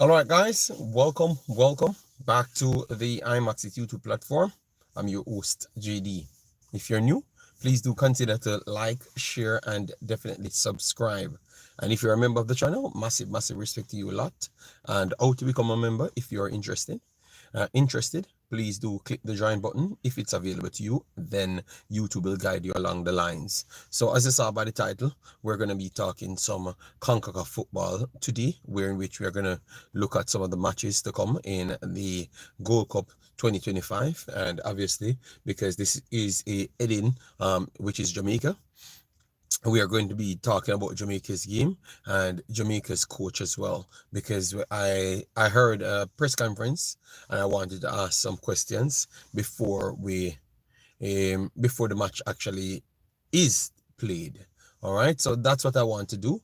All right, guys, welcome back to the Imaxit YouTube platform. I'm your host, JD. If you're new, please do consider to like, share, and definitely subscribe. And if you're a member of the channel, massive respect to you a lot. And how to become a member if you're interested, please do click the join button. If it's available to you, then YouTube will guide you along the lines. So as you saw by the title, we're going to be talking some Concacaf football today, where in which we are going to look at some of the matches to come in the Gold Cup 2025. And obviously, because this is a heading, which is Jamaica, we are going to be talking about Jamaica's game and Jamaica's coach as well, because I heard a press conference and I wanted to ask some questions before before the match actually is played. All right, so that's what I want to do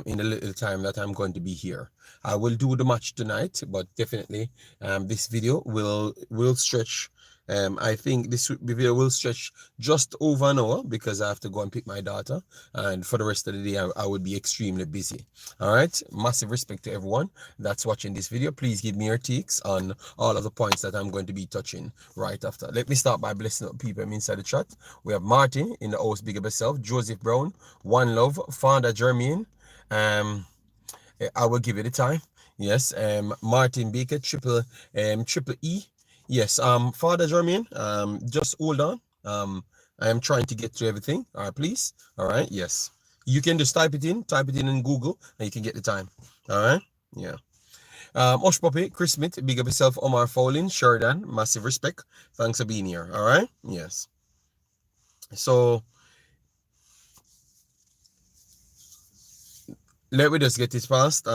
in the little time that I'm going to be here. I will do the match tonight, but definitely this video will stretch. I think this video will stretch just over an hour because I have to go and pick my daughter, and for the rest of the day I would be extremely busy. All right, massive respect to everyone that's watching this video. Please give me your takes on all of the points that I'm going to be touching right after. Let me start by blessing up people inside the chat. We have Martin in the house, big up yourself. Joseph Brown, One Love, Father Jermaine. I will give you the time. Yes, Martin Baker, triple E. Yes, Father Jermaine, just hold on. I am trying to get to everything. All right, please. All right, yes. You can just type it in Google, and you can get the time. All right, yeah. Osh Poppy, Chris Smith, big up yourself. Omar Fowlin, Sheridan, massive respect. Thanks for being here. All right, yes. So let me just get this past.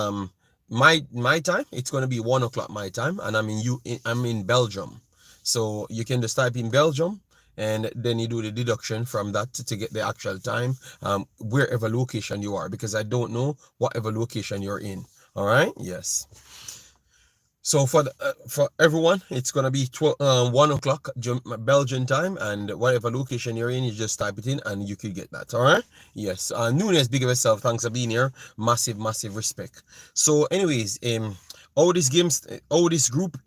My time, it's going to be 1 o'clock my time, and I'm in Belgium. So you can just type in Belgium, and then you do the deduction from that to get the actual time, wherever location you are, because I don't know whatever location you're in. All right, yes. So for everyone, it's gonna be 1 o'clock Belgian time, and whatever location you're in, you just type it in and you could get that. All right, yes. Nunes, big of yourself, thanks for being here. Massive respect. So anyways, all this group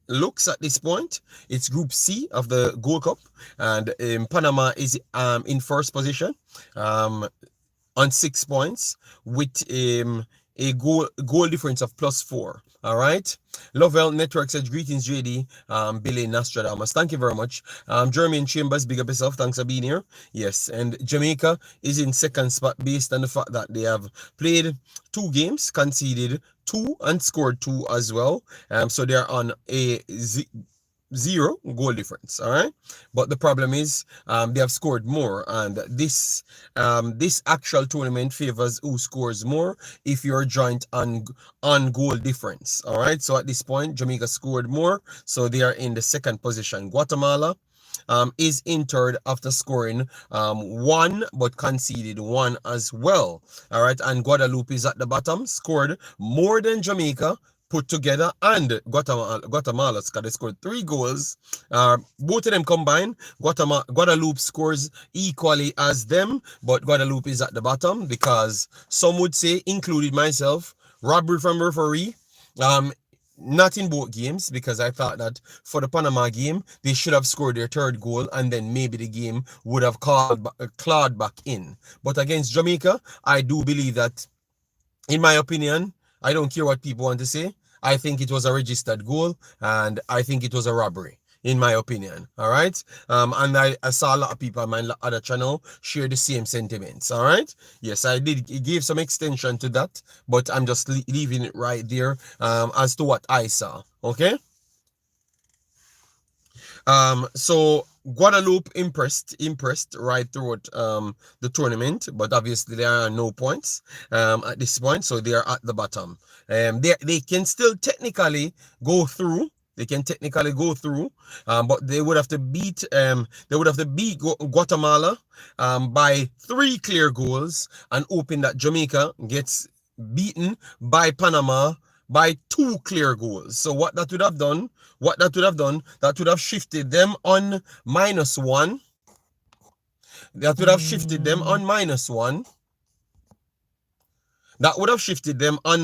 looks at this point. It's Group C of the Gold Cup, and Panama is in first position on 6 points with a goal difference of +4. All right. Lovell Network says greetings, JD. Billy Nostradamus, thank you very much. Jermaine Chambers, big up yourself. Thanks for being here. Yes, and Jamaica is in second spot based on the fact that they have played 2 games, conceded 2, and scored 2 as well. So they are on a 0 goal difference. All right, but the problem is they have scored more, and this actual tournament favors who scores more if you're joint on goal difference. All right, so at this point Jamaica scored more, so they are in the second position. Guatemala is in third after scoring 1 but conceded 1 as well. All right, and Guadeloupe is at the bottom, scored more than Jamaica put together, and Guatemala scored 3 goals. Both of them combined, Guadeloupe scores equally as them, but Guadeloupe is at the bottom because some would say, included myself, robbery from referee. Not in both games, because I thought that for the Panama game they should have scored their 3rd goal and then maybe the game would have clawed back in. But against Jamaica, I do believe that, in my opinion, I don't care what people want to say, I think it was a registered goal, and I think it was a robbery, in my opinion. All right, and I saw a lot of people on my other channel share the same sentiments. All right, yes, I did give some extension to that, but I'm just leaving it right there as to what I saw. Okay. So Guadeloupe impressed right throughout the tournament, but obviously there are no points at this point, so they are at the bottom. They can still technically go through. But they would have to beat Guatemala by 3 clear goals, and hoping that Jamaica gets beaten by Panama by 2 clear goals. So what that would have done, that would have shifted them on -1. That would have shifted them on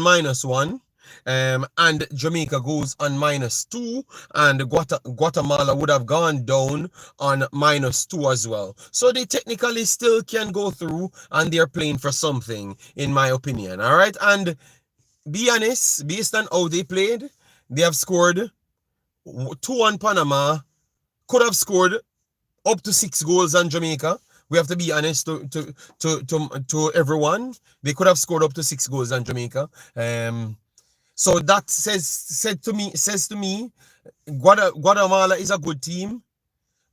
-1. and Jamaica goes on -2, and Guatemala would have gone down on -2 as well. So they technically still can go through, and they're playing for something, in my opinion. All right, and be honest, based on how they played, they have scored two on Panama, could have scored up to 6 goals on Jamaica. We have to be honest to everyone. They could have scored up to 6 goals on Jamaica. So that says to me, Guatemala is a good team,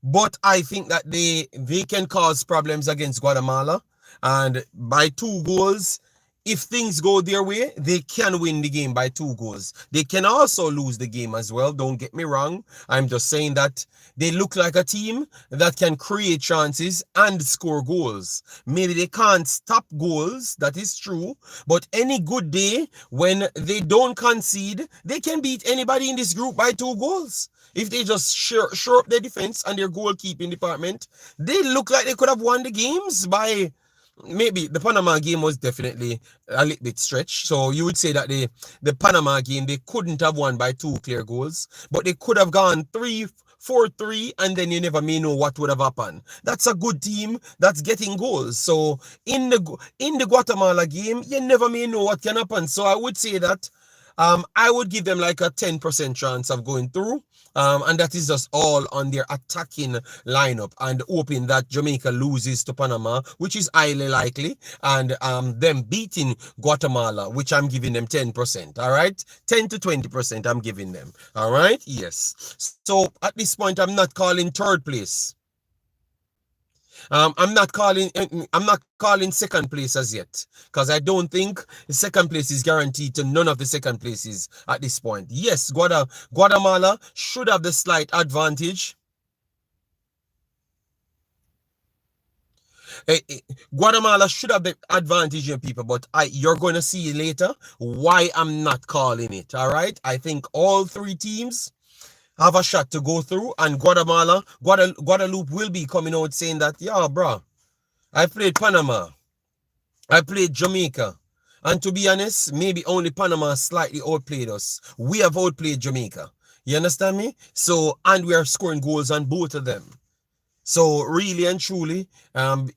but I think that they can cause problems against Guatemala, and by 2 goals, if things go their way, they can win the game by 2 goals. They can also lose the game as well. Don't get me wrong. I'm just saying that they look like a team that can create chances and score goals. Maybe they can't stop goals, that is true. But any good day, when they don't concede, they can beat anybody in this group by 2 goals. If they just shore up their defense and their goalkeeping department, they look like they could have won the games by... Maybe the Panama game was definitely a little bit stretched. So you would say that the Panama game, they couldn't have won by 2 clear goals, but they could have gone 4-3, and then you never may know what would have happened. That's a good team that's getting goals. So in the Guatemala game, you never may know what can happen. So I would say that I would give them like a 10% chance of going through. And that is just all on their attacking lineup, and hoping that Jamaica loses to Panama, which is highly likely, and them beating Guatemala, which I'm giving them 10%. All right, 10 to 20% I'm giving them. All right, yes. So at this point, I'm not calling third place. I'm not calling second place as yet, because I don't think the second place is guaranteed to none of the second places at this point. Yes, Guatemala should have the slight advantage. Guatemala should have the advantage, you people, but you're going to see later why I'm not calling it. All right, I think all three teams have a shot to go through, and Guadeloupe will be coming out saying that, yeah, bro, I played Panama, I played Jamaica, and to be honest, maybe only Panama slightly outplayed us. We have outplayed Jamaica. You understand me? So, and we are scoring goals on both of them. So really and truly,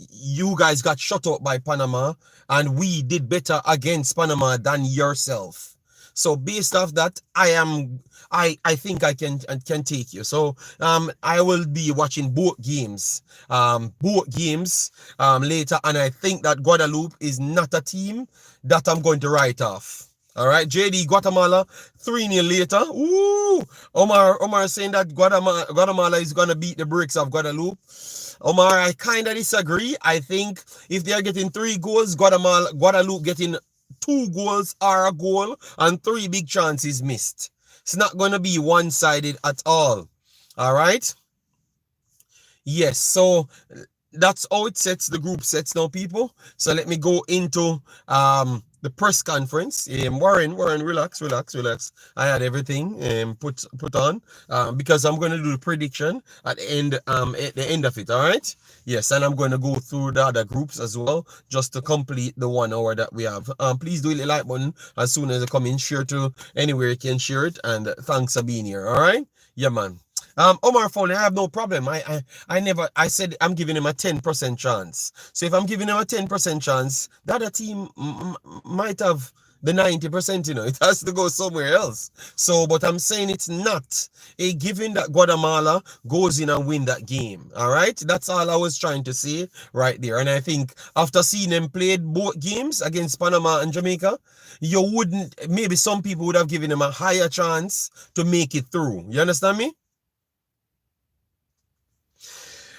you guys got shut out by Panama, and we did better against Panama than yourself. So based off that, I think I can take you. So I will be watching both games later, and I think that Guadeloupe is not a team that I'm going to write off. All right, JD, Guatemala 3-0 later. Ooh, Omar saying that Guatemala is gonna beat the bricks of Guadeloupe. Omar, I kind of disagree. I think if they are getting 3 goals, Guadeloupe getting 2 goals or a goal and 3 big chances missed. It's not going to be one-sided at all. All right? Yes, so that's how it sets the group sets now, people. So let me go into the press conference. Warren, relax. I had everything put on because I'm going to do the prediction at the end of it. All right. Yes, and I'm going to go through the other groups as well, just to complete the 1 hour that we have. Please do hit the like button as soon as I come in. Share to anywhere you can share it, and thanks for being here. All right. Yeah, man. Omar Foley, I have no problem. I said I'm giving him a 10% chance. So if I'm giving him a 10% chance, the other team might have the 90%, it has to go somewhere else. So, but I'm saying it's not a given that Guatemala goes in and win that game. All right. That's all I was trying to say right there. And I think after seeing them played both games against Panama and Jamaica, maybe some people would have given them a higher chance to make it through. You understand me?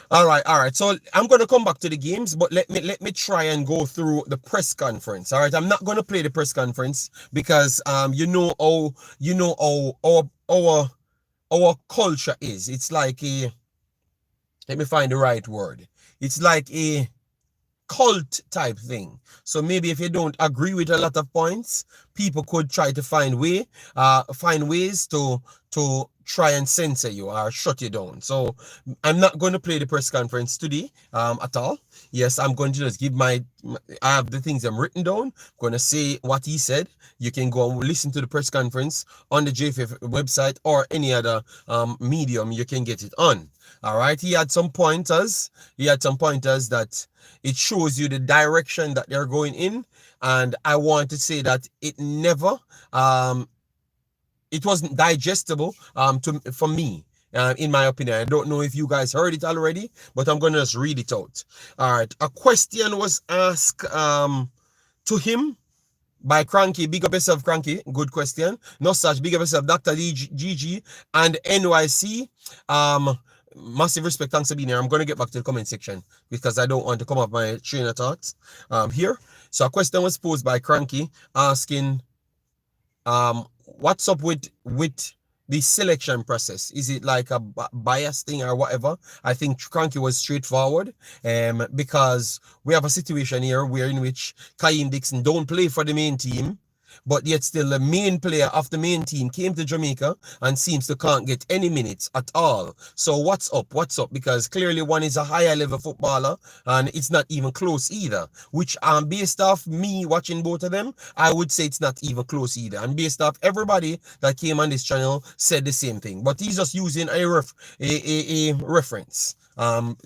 All right. So I'm going to come back to the games, but let me try and go through the press conference. All right, I'm not going to play the press conference because our culture is. It's like let me find the right word. It's like a cult type thing. So maybe if you don't agree with a lot of points, people could try to find ways to try and censor you or shut you down. So I'm not going to play the press conference today at all. Yes, I'm going to just give I have the things I'm written down. I'm going to say what he said. You can go and listen to the press conference on the JFF website or any other medium you can get it on. All right. He had some pointers. That it shows you the direction that they're going in. And I want to say that it never it wasn't digestible for me. In my opinion, I don't know if you guys heard it already, but I'm gonna just read it out. All right, a question was asked to him by Cranky. Big up yourself, Cranky. Good question. No such. Big up yourself, Dr. GG and NYC. Massive respect. Thanks for being here. I'm gonna get back to the comment section because I don't want to come off my train of thoughts here. So a question was posed by Cranky asking what's up with the selection process? Is it like a bias thing or whatever? I think Cranky was straightforward because we have a situation here where in which Kaim Dixon don't play for the main team, but yet still the main player of the main team came to Jamaica and seems to can't get any minutes at all. So what's up? Because clearly one is a higher level footballer and it's not even close either, which based off me watching both of them, I would say it's not even close either. And based off everybody that came on this channel said the same thing, but he's just using a reference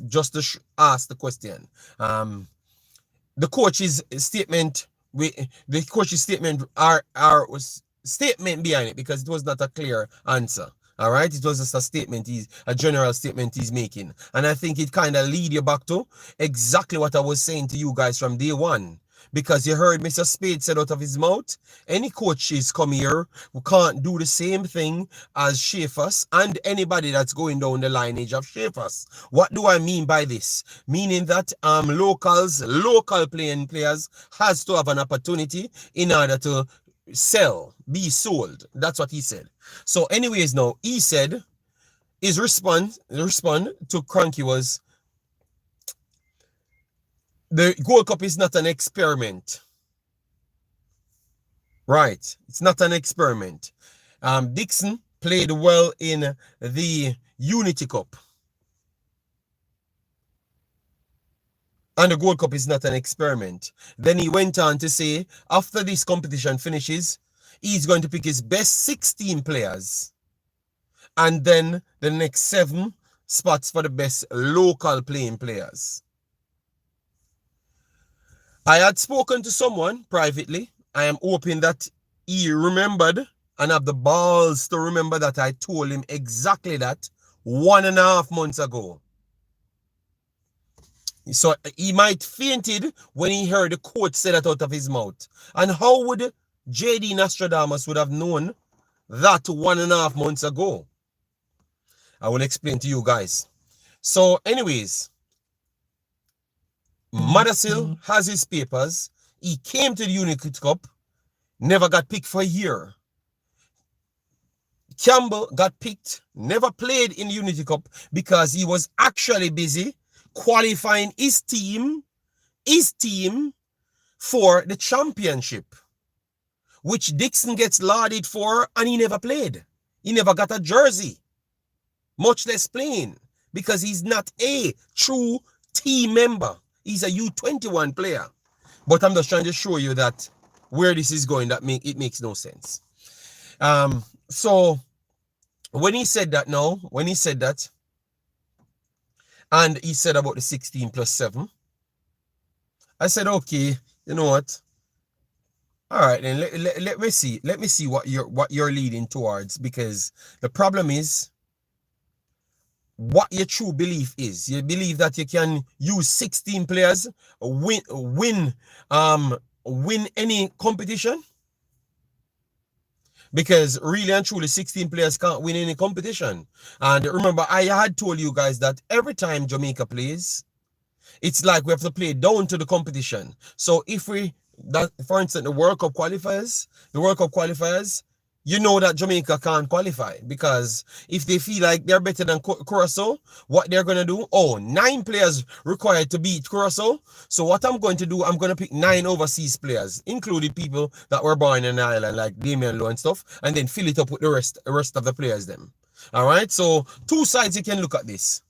just to ask the question. The coach's statement was statement behind it because it was not a clear answer. All right, it was just a general statement he's making, and I think it kind of lead you back to exactly what I was saying to you guys from day one. Because you heard Mr. Spade said out of his mouth, any coaches come here who can't do the same thing as Schaefers and anybody that's going down the lineage of Schaefers. What do I mean by this? Meaning that local playing players has to have an opportunity in order to be sold. That's what he said. So anyways, now he said his response to Cranky was, the Gold Cup is not an experiment. Right. It's not an experiment. Dixon played well in the Unity Cup. And the Gold Cup is not an experiment. Then he went on to say, after this competition finishes, he's going to pick his best 16 players. And then the next 7 spots for the best local playing players. I had spoken to someone privately. I am hoping that he remembered and have the balls to remember that I told him exactly that 1.5 months ago. So he might fainted when he heard the quote said that out of his mouth. And how would JD Nostradamus would have known that 1.5 months ago? I will explain to you guys. So anyways, Madasil has his papers. He came to the Unity Cup, never got picked for a year. Campbell got picked, never played in the Unity Cup because he was actually busy qualifying his team for the championship, which Dixon gets lauded for, and he never played. He never got a jersey, much less playing, because he's not a true team member. He's a U21 player. But I'm just trying to show you that where this is going, it makes no sense. So when he said that and he said about the 16 plus 7, I said, okay, you know what? All right, then let me see what you're leading towards, because the problem is what your true belief is. You believe that you can use 16 players, win any competition? Because really and truly 16 players can't win any competition. And remember, I had told you guys that every time Jamaica plays, it's like we have to play down to the competition. So if for instance, the World Cup qualifiers, you know that Jamaica can't qualify, because if they feel like they're better than Curacao, what they're going to do, 9 players required to beat Curacao. So what I'm going to do, I'm going to pick 9 overseas players, including people that were born in Ireland, like Damian Lowe and stuff, and then fill it up with the rest of the players them. All right, so two sides you can look at this.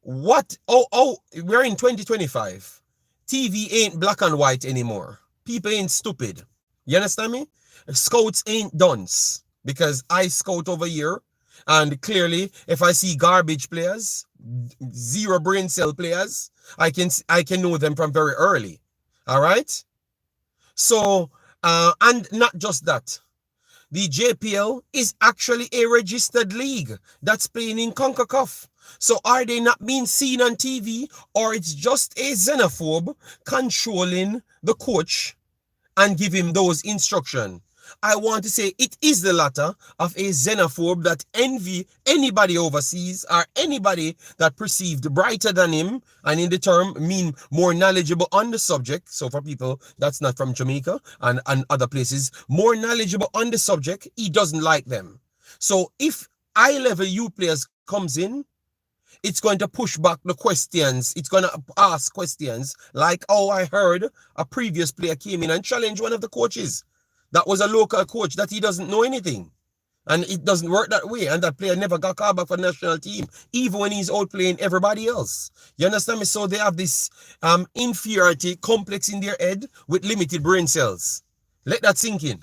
We're in 2025. TV ain't black and white anymore. People ain't stupid. You understand me? Scouts ain't dunce. Because I scout over here, and clearly, if I see garbage players, zero brain cell players, I can know them from very early. All right. So, and not just that. The JPL is actually a registered league that's playing in Concacaf. So are they not being seen on TV, or it's just a xenophobe controlling the coach and give him those instructions? I want to say it is the latter of a xenophobe that envy anybody overseas or anybody that perceived brighter than him, and in the term mean more knowledgeable on the subject. So for people that's not from Jamaica and other places, more knowledgeable on the subject, he doesn't like them. So if high level U players comes in, it's going to push back the questions. It's going to ask questions like, oh, I heard a previous player came in and challenged one of the coaches. That was a local coach that he doesn't know anything. And it doesn't work that way. And that player never got called back for the national team, even when he's outplaying everybody else. You understand me? So they have this inferiority complex in their head with limited brain cells. Let that sink in.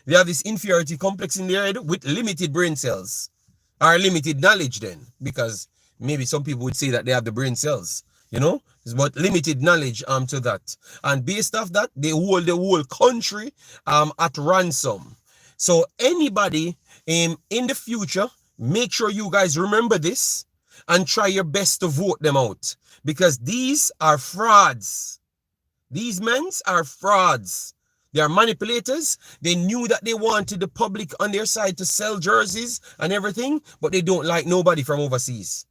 They have this inferiority complex in their head with limited brain cells. Or limited knowledge then. Because maybe some people would say that they have the brain cells. You know, but limited knowledge to that, and based off that, they hold the whole country at ransom. So anybody in the future, make sure you guys remember this and try your best to vote them out, because these are frauds. These men are frauds. They are manipulators. They knew that they wanted the public on their side to sell jerseys and everything, but they don't like nobody from overseas.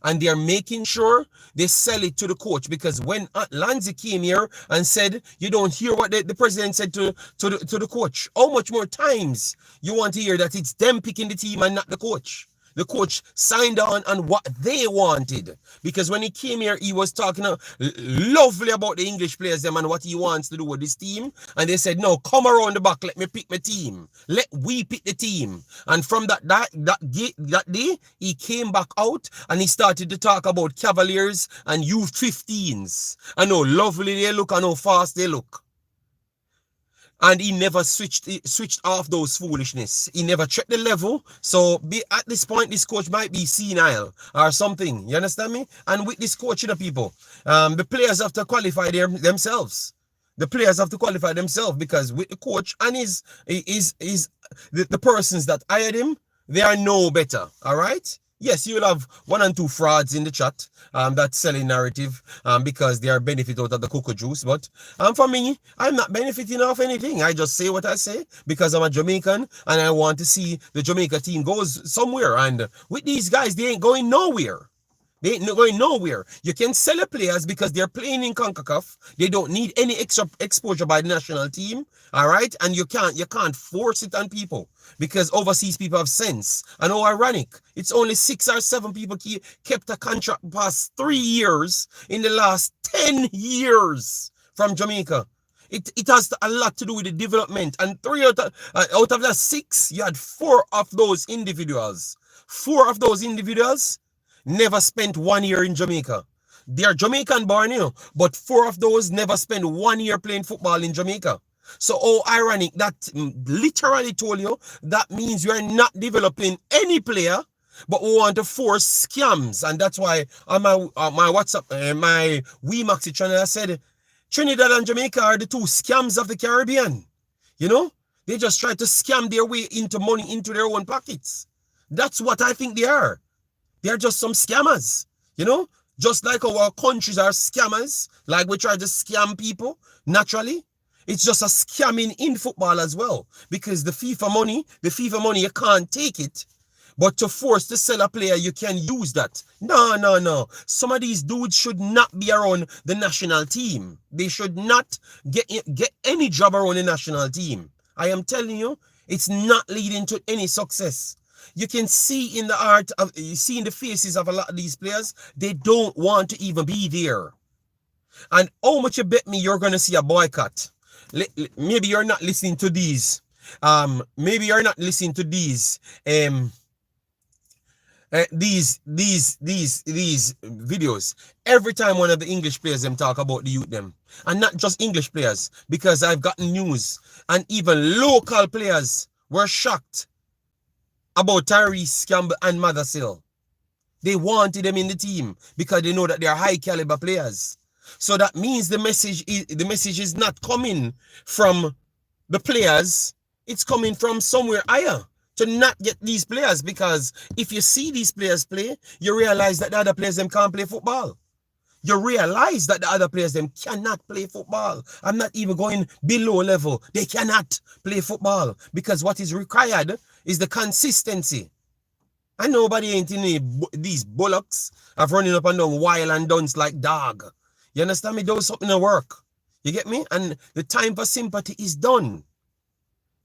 And they are making sure they sell it to the coach, because when Lanzi came here and said, you don't hear what the president said to the coach, how much more times you want to hear that it's them picking the team and not the coach? The coach signed on what they wanted, because when he came here, he was talking lovely about the English players them and what he wants to do with this team. And they said, no, come around the back, let me pick my team. Let we pick the team. And from that day, he came back out and he started to talk about Cavaliers and U15s and how lovely they look and how fast they look. And he never switched off those foolishness. He never checked the level. So at this point, this coach might be senile or something. You understand me? And with this coach, people, the players have to qualify themselves. The players have to qualify themselves, because with the coach and the persons that hired him, they are no better. All right? Yes, you'll have one and two frauds in the chat that's selling narrative because they are benefit out of the cocoa juice. But for me, I'm not benefiting off anything. I just say what I say because I'm a Jamaican and I want to see the Jamaica team goes somewhere. And with these guys, they ain't going nowhere. They ain't going nowhere. You can sell the players because they're playing in CONCACAF. They don't need any extra exposure by the national team. All right. And you can't force it on people, because overseas people have sense. And how ironic. It's only 6 or 7 people kept a contract past 3 years in the last 10 years from Jamaica. It has a lot to do with the development. And 3 out of that 6, you had 4 of those individuals. 4 of those individuals never spent 1 year in Jamaica. They are Jamaican born, but 4 of those never spent 1 year playing football in Jamaica. So, ironic, that literally told you that means you are not developing any player, but we want to force scams. And that's why on my WhatsApp, my Wemaxit channel, I said, Trinidad and Jamaica are the 2 scams of the Caribbean. They just try to scam their way into money into their own pockets. That's what I think they are. They're just some scammers, just like our countries are scammers, like we try to scam people naturally. It's just a scamming in football as well, because the FIFA money, you can't take it. But to force to sell a player, you can use that. No. Some of these dudes should not be around the national team. They should not get any job around the national team. I am telling you, it's not leading to any success. You can see in the faces of a lot of these players, they don't want to even be there. And how much you bet me you're going to see a boycott? Maybe you're not listening to these. Maybe you're not listening to these these videos, every time one of the English players them talk about the youth them, and not just English players, because I've gotten news and even local players were shocked about Tyrese Campbell and Mothersill. They wanted them in the team because they know that they are high caliber players. So that means the message is not coming from the players, it's coming from somewhere higher to not get these players, because if you see these players play, you realize that the other players them can't play football. You realize that the other players them cannot play football. I'm not even going below level. They cannot play football because what is required is the consistency. And nobody ain't in these bullocks of running up and down wild and dunce like dog. You understand me? Those something to work. You get me? And the time for sympathy is done.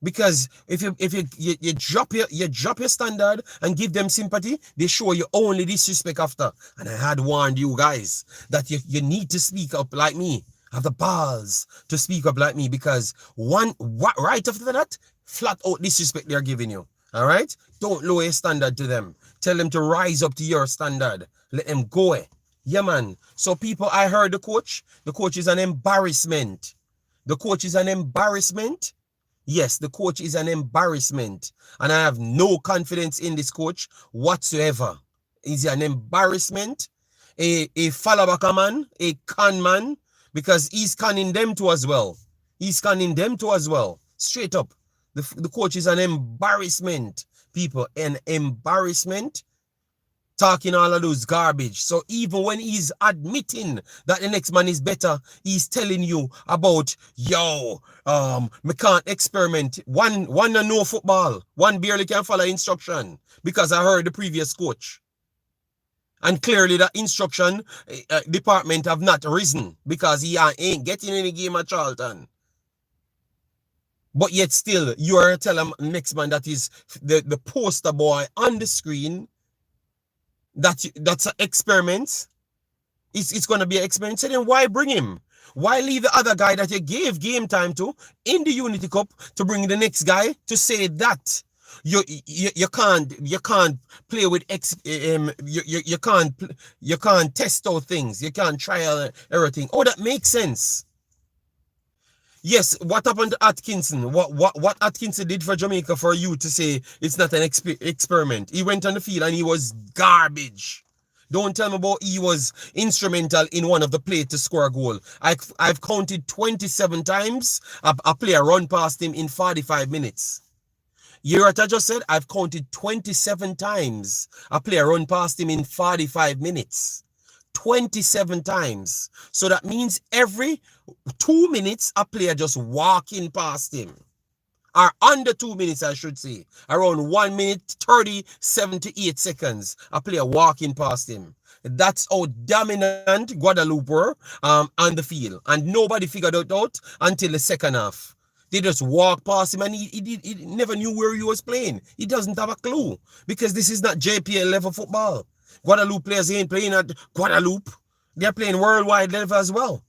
Because if you drop your standard and give them sympathy, they show you only disrespect after. And I had warned you guys that you need to speak up like me. Have the balls to speak up like me, because right after that, flat out disrespect they're giving you. All right? Don't lower your standard to them. Tell them to rise up to your standard. Let them go. Yeah, man. So people, I heard the coach. The coach is an embarrassment. The coach is an embarrassment. Yes, the coach is an embarrassment. And I have no confidence in this coach whatsoever. He's an embarrassment. A fallback man, a con man, because he's conning them too as well. He's conning them too as well. Straight up. The coach is an embarrassment, people. An embarrassment. Talking all of those garbage. So even when he's admitting that the next man is better, he's telling you about, me can't experiment. One no football. One barely can follow instruction because I heard the previous coach. And clearly that instruction department have not risen because he ain't getting any game at Charlton. But yet still, you are telling next man that is the poster boy on the screen. That's an experiment. It's going to be an experiment. So then why bring him? Why leave the other guy that you gave game time to in the Unity Cup to bring the next guy to say that you can't play with you can't test out things. You can't trial everything. Oh, that makes sense. Yes, what happened to Atkinson? What Atkinson did for Jamaica for you to say it's not an experiment? He went on the field and he was garbage. Don't tell me about he was instrumental in one of the plays to score a goal. I've counted 27 times a player run past him in 45 minutes. You hear what I just said? I've counted 27 times a player run past him in 45 minutes. 27 times. So that means every 2 minutes a player just walking past him, or under 2 minutes I should say, around 1 minute 78 seconds a player walking past him. That's how dominant Guadeloupe were on the field, and nobody figured it out until the second half. They just walked past him and he never knew where he was playing. He doesn't have a clue, because this is not JPL level football. Guadeloupe players ain't playing at Guadeloupe. They're playing worldwide level as well.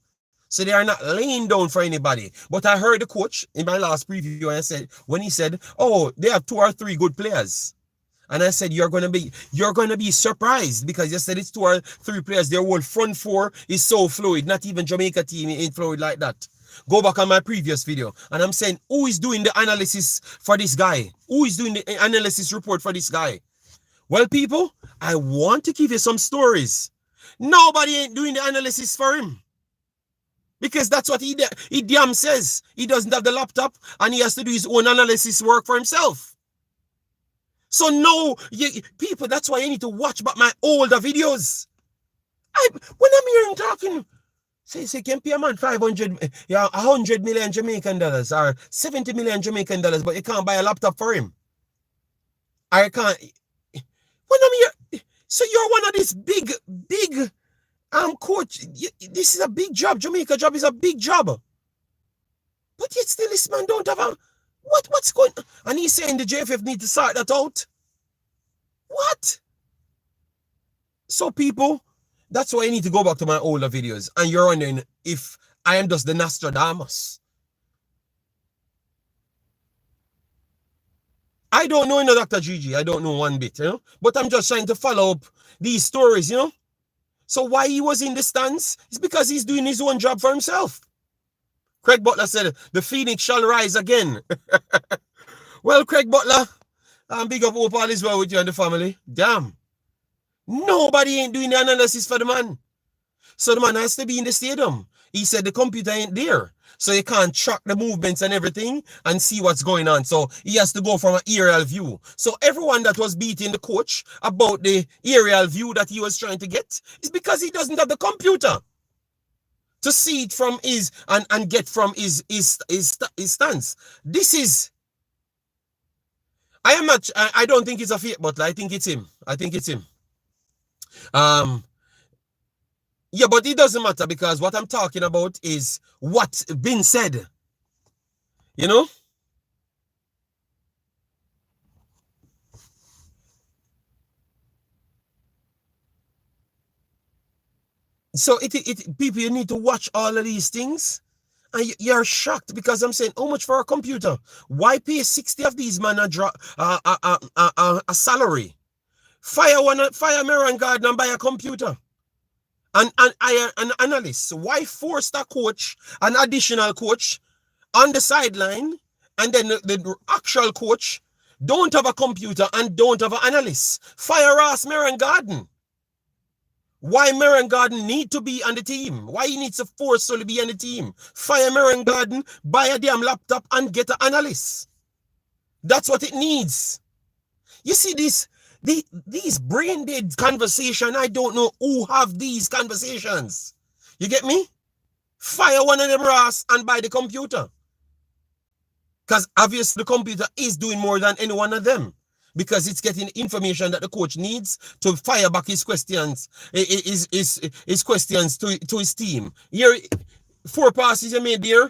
So they are not laying down for anybody. But I heard the coach in my last preview, and I said, when he said, oh, they have 2 or 3 good players. And I said, you're gonna be surprised, because you said it's 2 or 3 players. Their whole front 4 is so fluid. Not even Jamaica team ain't fluid like that. Go back on my previous video. And I'm saying, who is doing the analysis for this guy? Who is doing the analysis report for this guy? Well, people, I want to give you some stories. Nobody ain't doing the analysis for him. Because that's what he damn says. He doesn't have the laptop and he has to do his own analysis work for himself. So no, people, that's why you need to watch back my older videos. When I'm hearing talking, say can pay a man 100 million Jamaican dollars or 70 million Jamaican dollars, but you can't buy a laptop for him. I can't. When I'm here, so you're one of these big coach. This is a big job. Jamaica job is a big job. But yet still this man don't have a what's going on? And he's saying the JFF need to sort that out. What? So people, that's why I need to go back to my older videos. And you're wondering if I am just the Nostradamus. I don't know, Dr. Gigi. I don't know one bit, But I'm just trying to follow up these stories, So why he was in the stands is because he's doing his own job for himself. Craig Butler said, the Phoenix shall rise again. Well, Craig Butler, big up, hope all is well with you and the family. Damn. Nobody ain't doing the analysis for the man. So the man has to be in the stadium. He said the computer ain't there. So he can't track the movements and everything and see what's going on. So he has to go from an aerial view. So everyone that was beating the coach about the aerial view that he was trying to get is because he doesn't have the computer to see it from his and get from his stance. This is, I don't think it's a fake butler. I think it's him. Yeah, but it doesn't matter because what I'm talking about is what's been said. So people, you need to watch all of these things. And you're shocked because I'm saying, how much for a computer? Why pay 60 of these men a salary? Fire Marion Garden and buy a computer. And hire an analyst. Why force that coach, an additional coach, on the sideline, and then the actual coach don't have a computer and don't have an analyst? Fire Ross Marion Garden. Why Marion Garden need to be on the team? Why he needs to forcefully be on the team? Fire Marion Garden, buy a damn laptop and get an analyst. That's what it needs. You see these brain dead conversation, I don't know who have these conversations. You get me? Fire one of them Ross and buy the computer. Because obviously the computer is doing more than any one of them. Because it's getting information that the coach needs to fire back his questions, his questions to his team. Here, 4 passes you made there,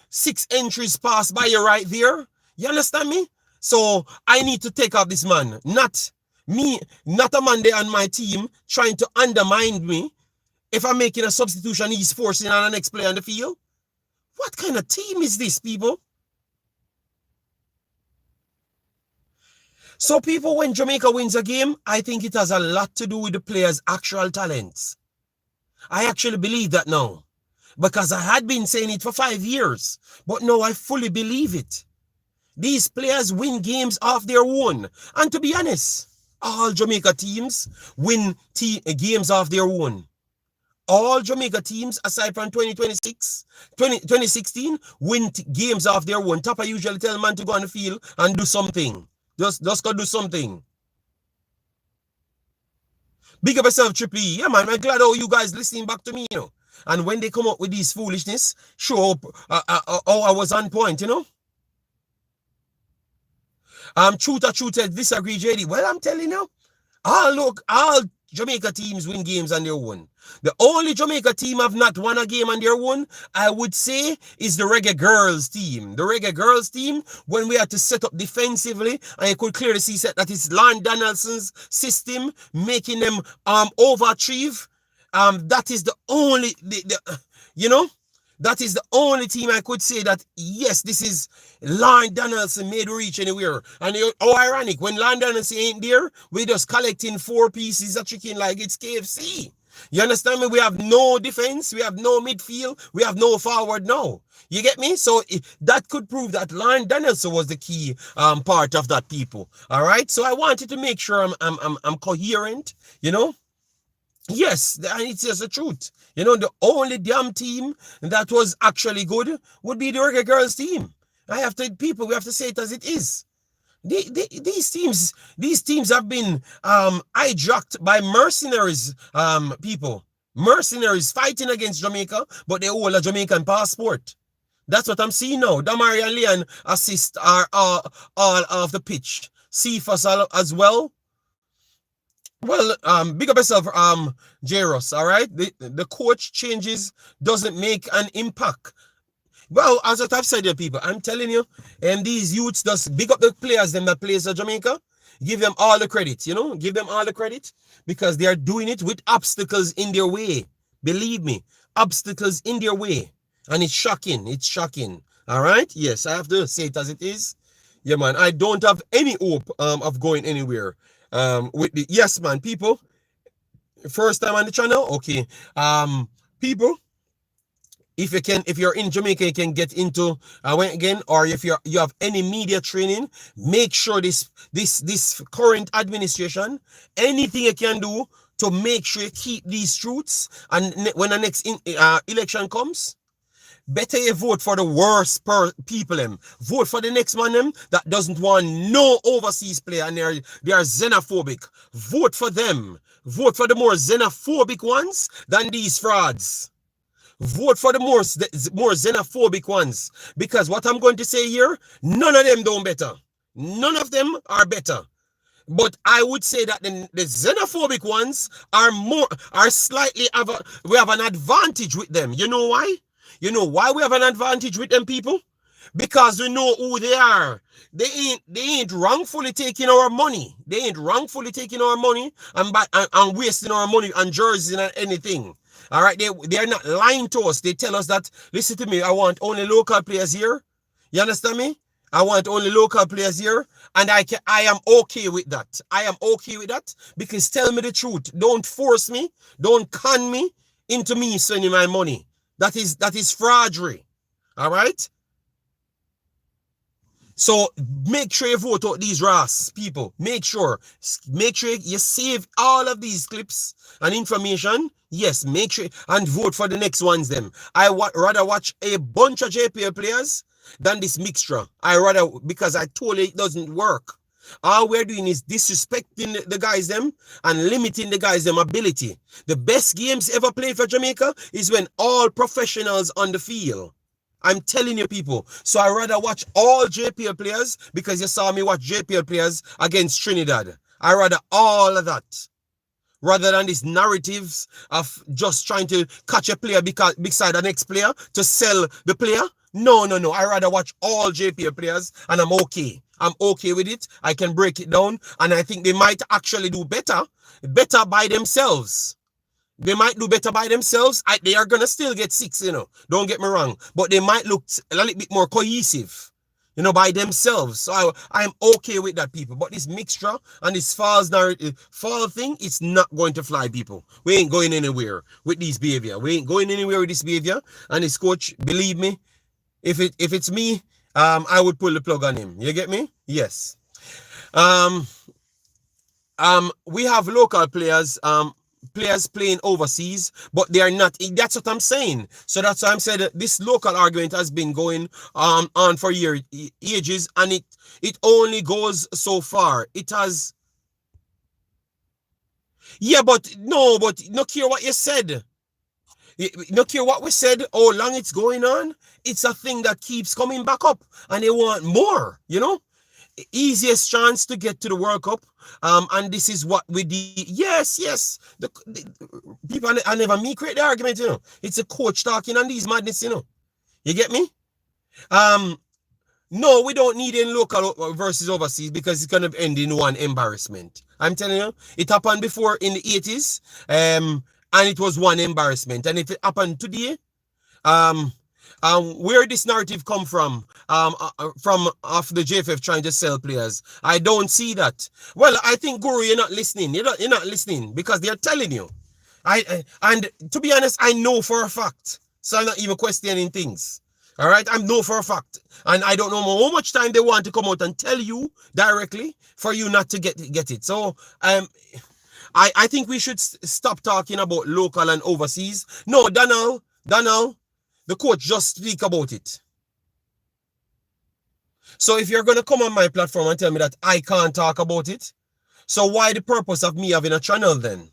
6 entries passed by you right there. You understand me? So I need to take off this man, not me, not a man there on my team trying to undermine me. If I'm making a substitution, he's forcing on an next player on the field. What kind of team is this, people? So people, when Jamaica wins a game, I think it has a lot to do with the players' actual talents. I actually believe that now. Because I had been saying it for 5 years. But now I fully believe it. These players win games off their own. And to be honest, all Jamaica teams win games off their own. All Jamaica teams, aside from 2016, win games off their own. Tapa usually tell man to go on the field and do something. Just go do something. Big up yourself, Triple E. Yeah, man, I'm glad all you guys listening back to me, And when they come up with these foolishness, show up how I was on point, Truth disagree, JD. Well, I'm telling you, all Jamaica teams win games on their own. The only Jamaica team have not won a game on their own, I would say, is the Reggae Girlz team. The Reggae Girlz team, when we had to set up defensively, and you could clearly see that is Lon Donaldson's system making them overachieve. That is the only, that is the only team I could say that, yes, this is Lon Donaldson made reach anywhere. And how ironic, when Lon Donaldson ain't there, we're just collecting 4 pieces of chicken like it's KFC. You understand me? We have no defense, we have no midfield, we have no forward now. You get me? So that could prove that Lon Donaldson was the key part of that, people. All right? So I wanted to make sure I'm coherent, Yes, and it's just the truth. The only damn team that was actually good would be the Reggae Girlz team. We have to say it as it is. These teams have been hijacked by mercenaries, people. Mercenaries fighting against Jamaica, but they hold a Jamaican passport. That's what I'm seeing now. Damari and Leon assist are all off the pitch. Cephas as well. Well, big up yourself, Jairus, all right? The coach changes doesn't make an impact. Well, as I've said here, people, I'm telling you, and these youths just big up the players, them that plays at Jamaica. Give them all the credit, Give them all the credit because they are doing it with obstacles in their way. Believe me, obstacles in their way. And it's shocking. It's shocking. All right? Yes, I have to say it as it is. Yeah, man. I don't have any hope of going anywhere. With the yes, man. People, first time on the channel. Okay. People, if you're in Jamaica, you can get into again, or if you have any media training, make sure this current administration, anything you can do to make sure you keep these truths, and when the next election comes, better you vote for the worst people them. Vote for the next man them that doesn't want no overseas player and they are xenophobic. Vote for them. Vote for the more xenophobic ones than these frauds. Vote for the more xenophobic ones. Because what I'm going to say here, none of them don't better. None of them are better. But I would say that the xenophobic ones are slightly we have an advantage with them. You know why? You know why we have an advantage with them people? Because we know who they are. They ain't wrongfully taking our money. They ain't wrongfully taking our money and wasting our money on jerseys and anything. All right, they are not lying to us. They tell us that, listen to me, I want only local players here. You understand me? I want only local players here, and I am okay with that. I am okay with that because tell me the truth. Don't force me. Don't con me into me spending my money. That is fraudery. All right. So make sure you vote out these RAS people. Make sure you save all of these clips and information. Yes, make sure and vote for the next ones. Them. I rather watch a bunch of JPL players than this mixture. I rather, because I told you it doesn't work. All we're doing is disrespecting the guys them and limiting the guys them ability. The best games ever played for Jamaica is when all professionals on the field. I'm telling you people. So I rather watch all JPL players because you saw me watch JPL players against Trinidad. I rather all of that. Rather than these narratives of just trying to catch a player beside the next player to sell the player. No. I rather watch all JPL players and I'm okay. I'm okay with it. I can break it down and I think they might actually do better by themselves. They might do better by themselves. They are going to still get 6, Don't get me wrong. But they might look a little bit more cohesive, by themselves. So I'm okay with that, people. But this mixture and this false thing, it's not going to fly, people. We ain't going anywhere with this behavior. We ain't going anywhere with this behavior. And this coach, believe me, if it's me, I would pull the plug on him. You get me? Yes. We have local players, players playing overseas, but they are not. That's what I'm saying. So that's why I'm saying that this local argument has been going on for ages, and it only goes so far. It has. Yeah, but no care what you said. No care what we said, how long it's going on. It's a thing that keeps coming back up, and they want more. Easiest chance to get to the World Cup. And this is what we did. Yes. The people, I never me create the argument, It's a coach talking on these madness, You get me? No, we don't need any local versus overseas because it's gonna end in one embarrassment. I'm telling you, it happened before in the 80s, and it was one embarrassment. And if it happened today, where this narrative come from of the JFF trying to sell players, I don't see that. Well, I think Guru, you're not listening. You're not listening because they're telling you. And to be honest, I know for a fact, so I'm not even questioning things. All right, I know for a fact, and I don't know how much time they want to come out and tell you directly for you not to get it. So I think we should stop talking about local and overseas. No, Donald, the coach just speak about it. So if you're going to come on my platform and tell me that I can't talk about it, so why the purpose of me having a channel then?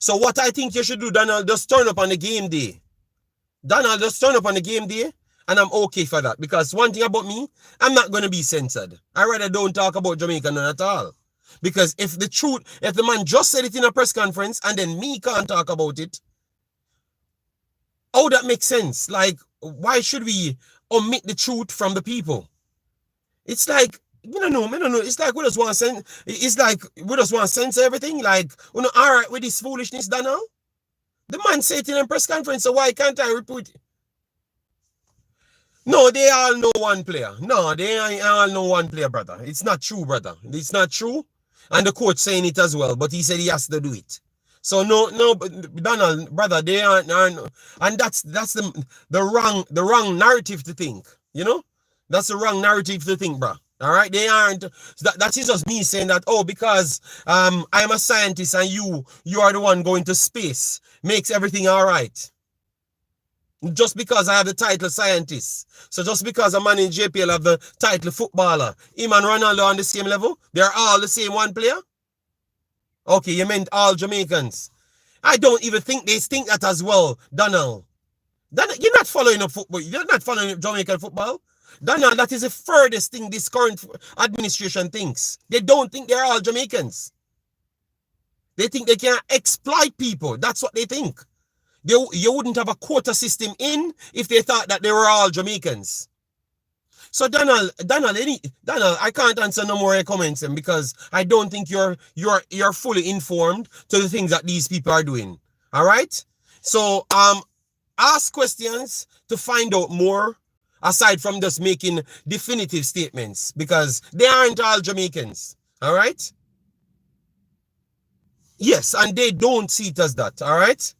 So what I think you should do, Donald, just turn up on the game day. Donald, just turn up on the game day, and I'm okay for that. Because one thing about me, I'm not going to be censored. I rather don't talk about Jamaica none at all. Because if the man just said it in a press conference and then me can't talk about it, how that makes sense? Like, why should we omit the truth from the people? It's like, I don't know. It's like we just want to censor everything. Like, all right with this foolishness, Donald. The man said it in a press conference, so why can't I repeat it? No, they all know one player. No, they all know one player, brother. It's not true, brother. It's not true. And the coach saying it as well, but he said he has to do it. So no, Donald, brother, they aren't, and that's the wrong narrative to think. You know, that's the wrong narrative to think, bro. All right, they aren't. That is just me saying that. Oh, because I'm a scientist and you are the one going to space makes everything all right. Just because I have the title scientist. So just because a man in JPL have the title footballer, him and Ronaldo on the same level, they're all the same one player? Okay, you meant all Jamaicans. I don't even think they think that as well, Donald. You're not following up football. You're not following Jamaican football. Donald, that is the furthest thing this current administration thinks. They don't think they're all Jamaicans. They think they can exploit people. That's what they think. You wouldn't have a quota system in if they thought that they were all Jamaicans. So Donald, I can't answer no more comments because I don't think you're fully informed to the things that these people are doing. All right. So ask questions to find out more aside from just making definitive statements because they aren't all Jamaicans. All right. Yes, and they don't see it as that. All right.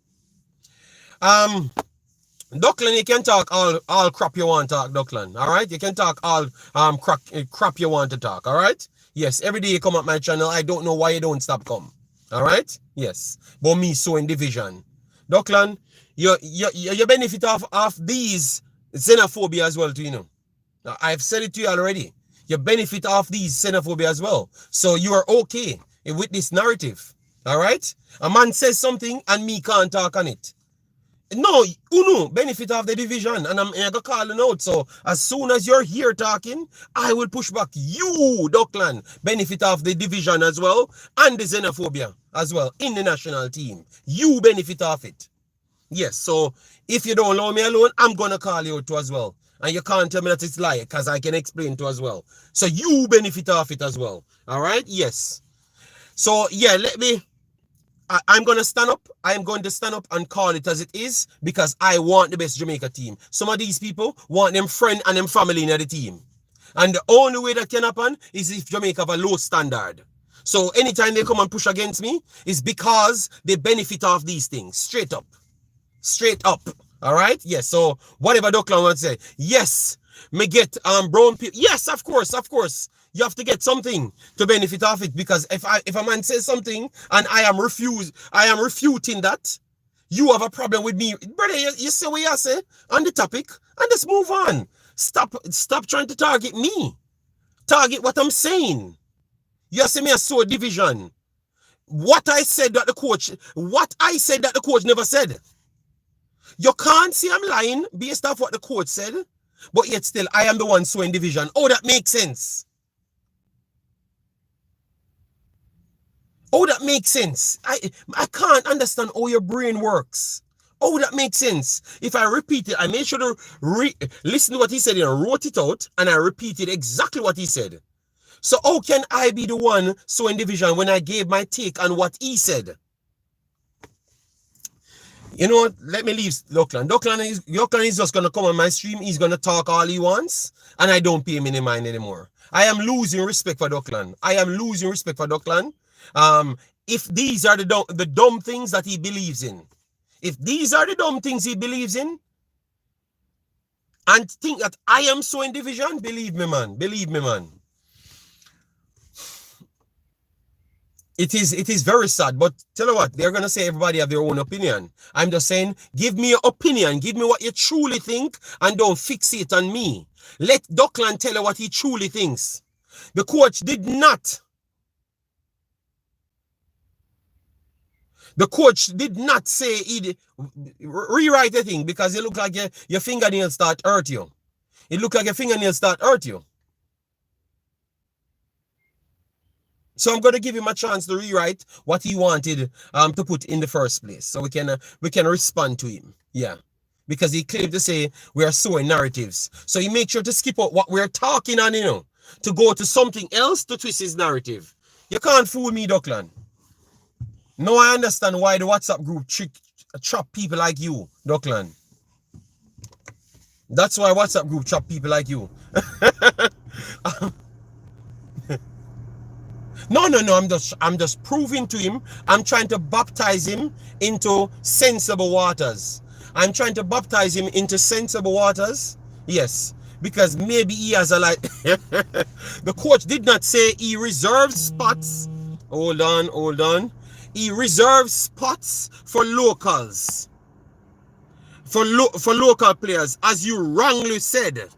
Duckland, you can talk all crap you want to talk, Duckland. All right, you can talk all crap you want to talk. All right. Yes, every day you come at my channel, I don't know why you don't stop come. All right. Yes, but me so in division, Duckland, you benefit off these xenophobia as well, too. You know, I've said it to you already. You benefit off these xenophobia as well, so you are okay with this narrative. All right, a man says something and me can't talk on it. No, Uno, benefit of the division, and I'm gonna call you out. So as soon as you're here talking, I will push back you, Duckland, benefit of the division as well, and the xenophobia as well in the national team. You benefit of it. Yes, so if you don't allow me alone, I'm gonna call you out too as well. And you can't tell me that it's lie, because I can explain to as well. So you benefit of it as well. All right, yes. So yeah, I'm going to stand up. I'm going to stand up and call it as it is because I want the best Jamaica team. Some of these people want them friend and them family in the team. And the only way that can happen is if Jamaica have a low standard. So anytime they come and push against me, it's because they benefit off these things. Straight up. Straight up. All right? Yes. So whatever Duckland wants to say. Yes. Me get brown people. Yes, of course, of course. You have to get something to benefit off it because if a man says something and I am refuting that, you have a problem with me. Brother, you say what you say on the topic and just move on. Stop trying to target me. Target what I'm saying. You say me a sore division. What I said that the coach never said. You can't say I'm lying based off what the coach said, but yet still I am the one sowing division. Oh, that makes sense. Oh, that makes sense. I can't understand how your brain works. Oh, that makes sense. If I repeat it, I made sure to listen to what he said and wrote it out, and I repeated exactly what he said. So how can I be the one sowing division when I gave my take on what he said? You know what? Let me leave Duckland. Duckland is just going to come on my stream. He's going to talk all he wants, and I don't pay him any mind anymore. I am losing respect for Duckland. If these are the dumb things that he believes in, and think that I am so in division, believe me, man. It is very sad, but tell you what, they're gonna say everybody have their own opinion. I'm just saying, give me your opinion, give me what you truly think, and don't fixate on me. Let Duckland tell you what he truly thinks. The coach did not. The coach did not say he'd rewrite the thing because it looked like your fingernails start hurt you. It looked like your fingernails start hurt you. So I'm going to give him a chance to rewrite what he wanted to put in the first place. So we can respond to him. Yeah. Because he claimed to say we are sowing narratives. So he makes sure to skip out what we're talking on, to go to something else to twist his narrative. You can't fool me, Duckland. No, I understand why the WhatsApp group trap people like you, Duckland. That's why WhatsApp group chop people like you. No. I'm just proving to him. I'm trying to baptize him into sensible waters. I'm trying to baptize him into sensible waters. Yes, because maybe he has a like. The coach did not say he reserves spots. Hold on. He reserves spots for locals, for local players, as you wrongly said.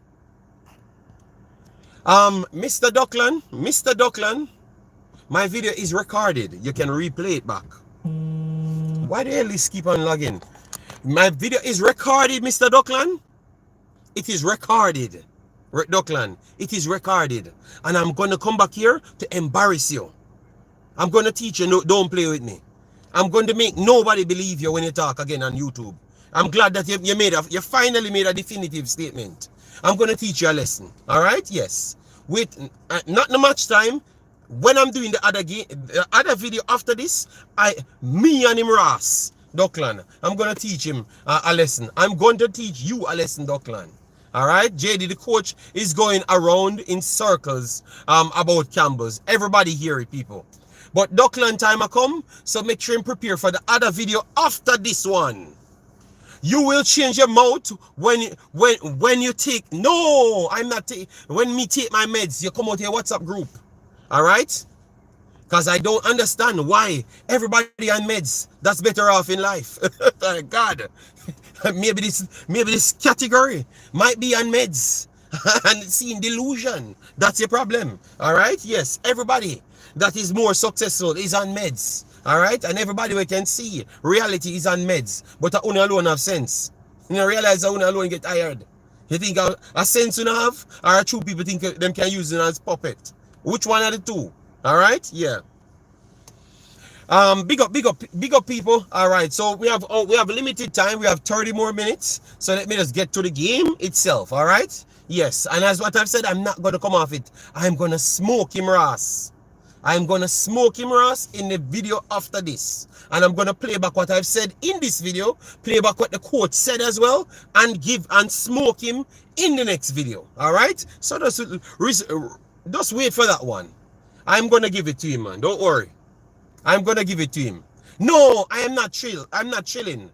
Mr. Duckland, my video is recorded. You can replay it back. Why the hell is keep on logging? My video is recorded, Mr. Duckland. It is recorded. Duckland, it is recorded. And I'm going to come back here to embarrass you. I'm going to teach you, no, don't play with me. I'm going to make nobody believe you when you talk again on YouTube. I'm glad that you finally made a definitive statement. I'm going to teach you a lesson. All right? Yes. Wait, not the much time. When I'm doing the other video after this, me and him Ross, Duckland, I'm going to teach him a lesson. I'm going to teach you a lesson, Duckland. All right? JD, the coach, is going around in circles about Campbell's. Everybody hear it, people. But Duckland time I come, so make sure and prepare for the other video after this one. You will change your mouth when you take. No, I'm not taking. When me take my meds, you come out your WhatsApp group. All right? Because I don't understand why everybody on meds that's better off in life. Thank God. Maybe this category might be on meds and seeing delusion. That's your problem. All right? Yes, everybody that is more successful is on meds. All right? And everybody we can see reality is on meds. But I only alone have sense. You know, realize I only alone get tired. You think a sense you have, or true people think them can use it as puppet? Which one are the two? All right? Yeah. Big up people. All right, so we have limited time. We have 30 more minutes, so let me just get to the game itself. All right, yes, and as what I've said, I'm not going to come off it. I'm going to smoke him Ross. I'm going to smoke him Ross in the video after this, and I'm going to play back what I've said in this video, play back what the coach said as well, and smoke him in the next video. All right, so just wait for that one. I'm going to give it to him, man, don't worry. I'm gonna give it to him. No, I am not chill. I'm not chilling.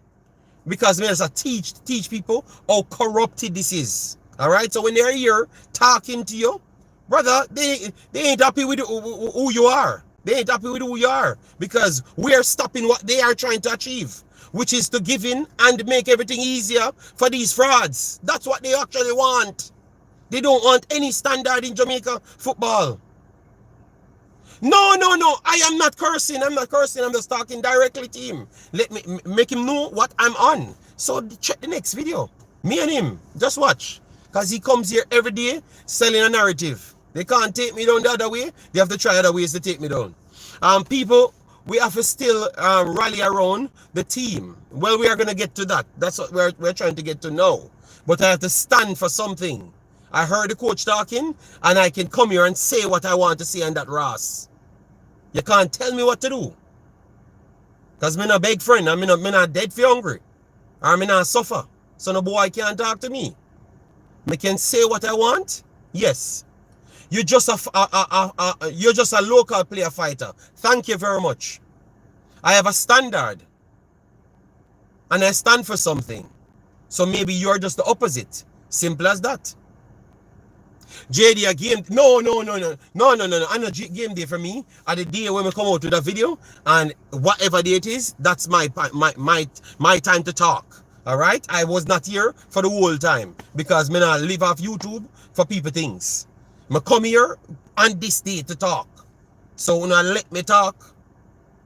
Because there's a teach people how corrupted this is. Alright? So when they're here talking to you, brother, they ain't happy with who you are. They ain't happy with who you are. Because we're stopping what they are trying to achieve, which is to give in and make everything easier for these frauds. That's what they actually want. They don't want any standard in Jamaica football. No. I am not cursing. I'm not cursing. I'm just talking directly to him. Let me make him know what I'm on. So check the next video. Me and him. Just watch. Because he comes here every day selling a narrative. They can't take me down the other way. They have to try other ways to take me down. People, we have to still rally around the team. Well, we are going to get to that. That's what we're trying to get to now. But I have to stand for something. I heard the coach talking, and I can come here and say what I want to say on that Ross. You can't tell me what to do. Because I'm not a big friend. I'm not dead for hungry. Or I'm not suffer. So no boy can't talk to me. I can say what I want. Yes. You're just a local player fighter. Thank you very much. I have a standard. And I stand for something. So maybe you're just the opposite. Simple as that. JD, a game. No. I'm not game day for me. At the day when we come out with a video, and whatever day it is, that's my time to talk. All right. I was not here for the whole time because me not live off YouTube for people things. I come here on this day to talk. So when I let me talk,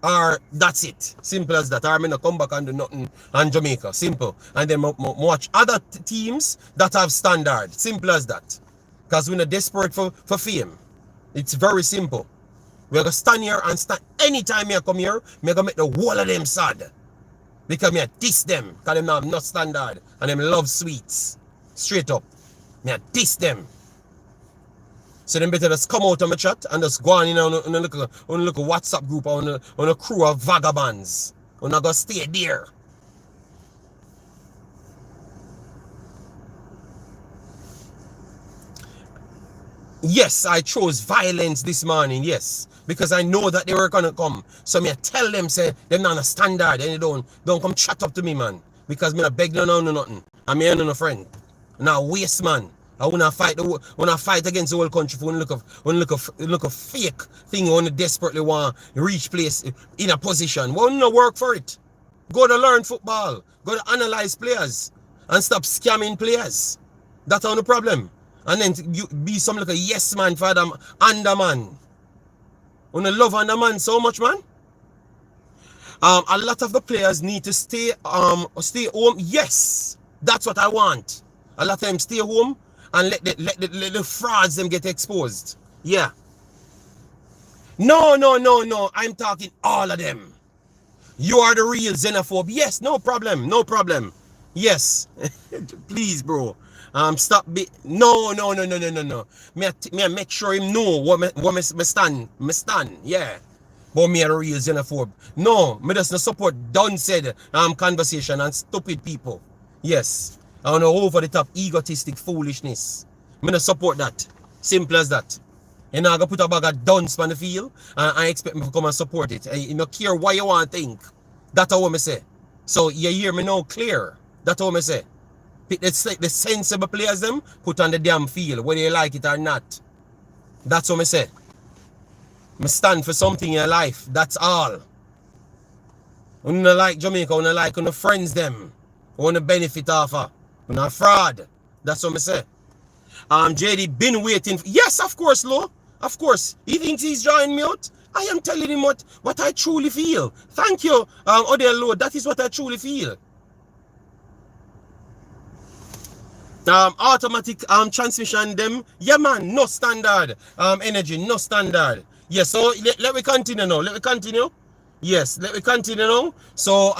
or that's it. Simple as that. Or I'm gonna come back and do nothing on Jamaica. Simple. And then watch other teams that have standard. Simple as that. Because we're not desperate for fame. It's very simple. We're going to stand here and stand. Anytime I come here, I'm going to make the whole of them sad. Because I diss them. Because them have not standard. And them love sweets. Straight up. I diss them. So them better just come out of my chat and just go on in on a little WhatsApp group on a crew of vagabonds. I'm not going to stay there. Yes, I chose violence this morning, yes. Because I know that they were gonna come. So me I tell them, say, them not a standard, and they don't come chat up to me, man. Because me not beg no nothing. I'm here no friend. Now waste, man. I wanna fight against the whole country for look a fake thing when you desperately want reach place in a position. Well, no work for it. Go to learn football. Go to analyze players and stop scamming players. That's all the problem. And then you be some like a yes man for them underman. When you love underman so much, man. A lot of the players need to stay home. Yes, that's what I want. A lot of them stay home and let the frauds them get exposed. Yeah. No. I'm talking all of them. You are the real xenophobe. Yes, no problem. No problem. Yes. Please, bro. Stop be no. Me make sure him know what me stand. Me stand. Yeah. But me a real xenophobe. No, me just no support done said conversation and stupid people. Yes. I want to over the top egotistic foolishness. Me no support that. Simple as that. You know, I go put a bag of dunce on the field and I expect me to come and support it. You don't care what you want to think. That's what me say. So you hear me now clear. That's what me say. It's like the sensible players them put on the damn field, whether you like it or not. That's what me say. Me stand for something in your life. That's all. When you like Jamaica, when you like when the friends them, when the benefit off her. When a fraud. That's what me say. JD been waiting. Yes, of course, Lo. Of course. He thinks he's drawing me out. I am telling him what I truly feel. Thank you, Odell Lo. That is what I truly feel. Automatic transmission them. Yeah, man. No standard. Energy. No standard. Yes. So let me continue now. Let me continue. Yes. Let me continue now. So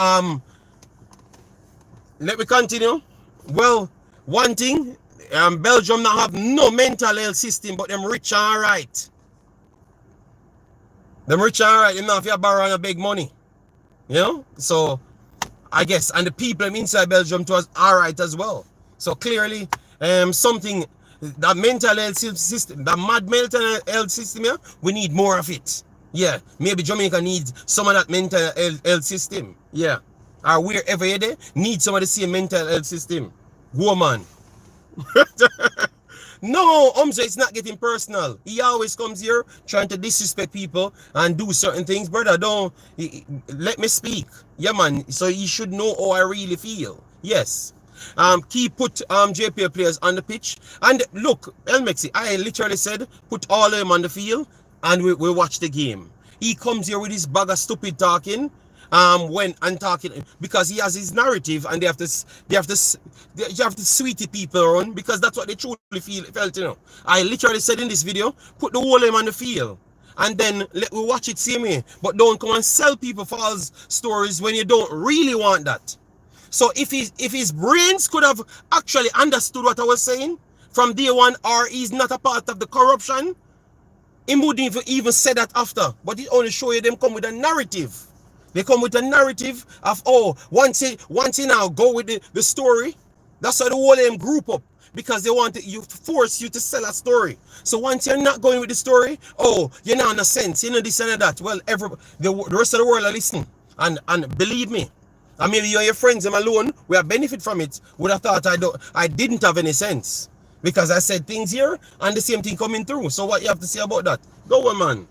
let me continue. Well, one thing. Belgium now have no mental health system, but them rich and alright. Them rich and alright, them not have to borrow and beg money. You know? So, I guess, and the people inside Belgium was alright as well. So clearly, something, that mental health system, that mad mental health system here, we need more of it. Yeah, maybe Jamaica needs some of that mental health system. Yeah. Or wherever you're there, need some of the same mental health system. Go, man. No, it's not getting personal. He always comes here trying to disrespect people and do certain things. Brother, don't let me speak. Yeah, man. So you should know how I really feel. Yes. Put JPL players on the pitch. And look, Elmexi, I literally said put all of them on the field and we watch the game. He comes here with his bag of stupid talking. When and talking because he has his narrative and they have to sweetie people around because that's what they truly felt, you know. I literally said in this video, put the whole of them on the field and then let we watch it same way, but don't come and sell people false stories when you don't really want that. So if his brains could have actually understood what I was saying from day one, or he's not a part of the corruption, he wouldn't even say that after, but it only show you them come with a narrative. They come with a narrative of, oh, once you now go with the story. That's how the whole them group up. Because they want to force you to sell a story. So once you're not going with the story, oh, you're not in a sense, you know this and that. Well, the rest of the world are listening. And believe me, and maybe you and your friends them alone, we have benefit from it. Would have thought I didn't have any sense. Because I said things here and the same thing coming through. So what you have to say about that? Go on, man.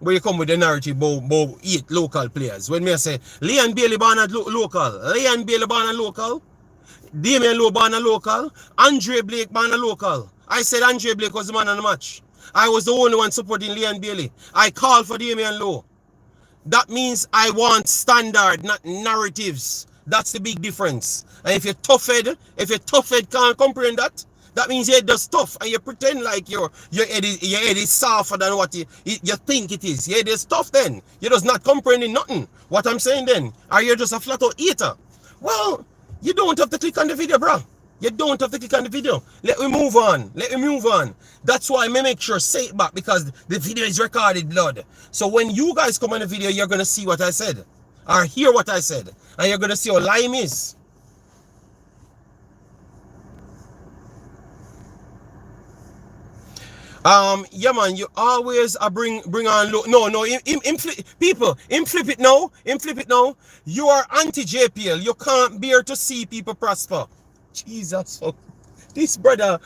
Where you come with the narrative about 8 local players. When me say, Leon Bailey born local, Leon Bailey born local, Damian Lowe born local, Andre Blake born local. I said Andre Blake was the man on the match. I was the only one supporting Leon Bailey. I called for Damian Lowe. That means I want standard, not narratives. That's the big difference. And if you're tough-head can't comprehend that, that means you're just tough and you pretend like your head is softer than what you think it is. Your head is tough then. You're just not comprehending nothing. What I'm saying then, are you just a flat-out eater? Well, you don't have to click on the video, bro. You don't have to click on the video. Let me move on. Let me move on. That's why I make sure say it back because the video is recorded, blood. So when you guys come on the video, you're going to see what I said. Or hear what I said. And you're going to see how lime is. Yeah, man, you always bring on low. No, people, flip it now. Flip it now. You are anti-JPL. You can't bear to see people prosper. Jesus, this brother.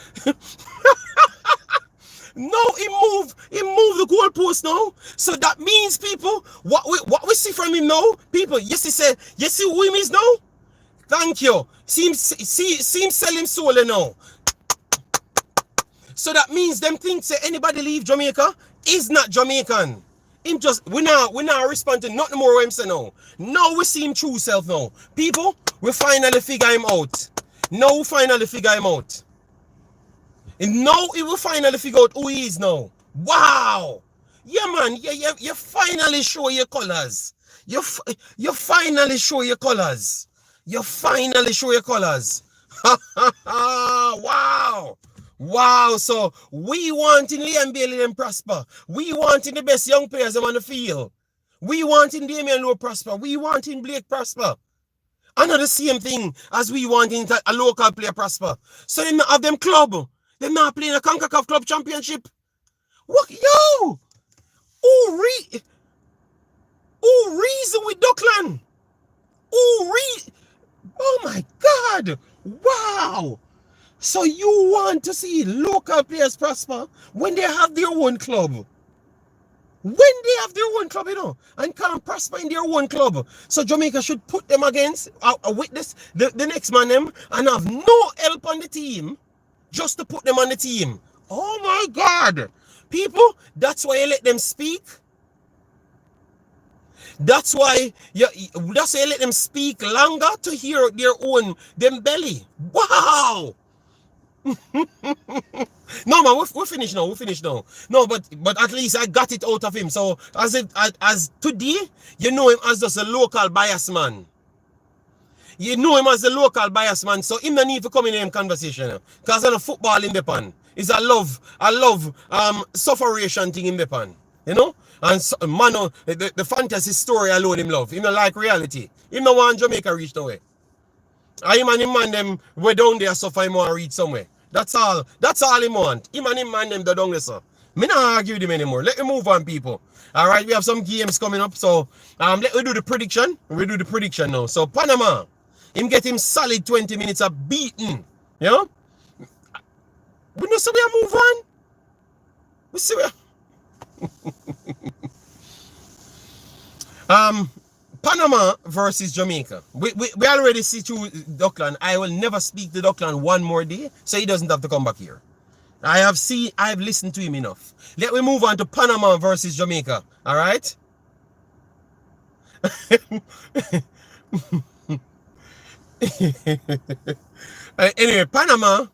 No, he moved the goalpost now. So that means, people, what we see from him now, people, yes, he said, yes, see who him is now? Thank you. Seems sell him solo now. So that means them think say anybody leave Jamaica is not Jamaican. Him just we now respond to nothing more what him say now. Now we see him true self now. People, we finally figure him out. Now we finally figure him out. And now he will finally figure out who he is now. Wow! Yeah, man, you finally show your colors. You finally show your colors. You finally show your colors. Wow! Wow, so we wanting Liam Bailey and prosper. We wanting the best young players on the field. We wanting Damian Lowe prosper. We wanting Blake prosper. I know the same thing as we wanting a local player prosper. So they not have them club. They're not playing a Concacaf Club Championship. What? Yo! Who reason with Duckland? Oh my God! Wow! So you want to see local players prosper when they have their own club? When they have their own club, you know, and can't prosper in their own club. So Jamaica should put them against a witness, the next man them, and have no help on the team just to put them on the team. Oh my God. People, that's why you let them speak. That's why you let them speak longer to hear their own them belly. Wow. No, man, we're finished now. We're finished now. No, but at least I got it out of him. So as today, you know him as just a local bias man. You know him as a local bias man. So him no need to come in conversation. Because on a football in the pan. It's a love sufferation thing in the pan. You know? And so, man, the fantasy story alone him love. Him no like reality. Him no want Jamaica reach nowhere. Him and him man them way down there suffer him want to reach somewhere. That's all him want. Him and him man them the down there, sir. Me not argue with him anymore. Let me move on, people. Alright, we have some games coming up. So let me do the prediction. We do the prediction now. So Panama, him get him solid 20 minutes of beating. You know? We know so we move on. We see we Panama versus Jamaica. We already see through Duckland. I will never speak to Duckland one more day, so he doesn't have to come back here. I've listened to him enough. Let me move on to Panama versus Jamaica. All right. Anyway, Panama.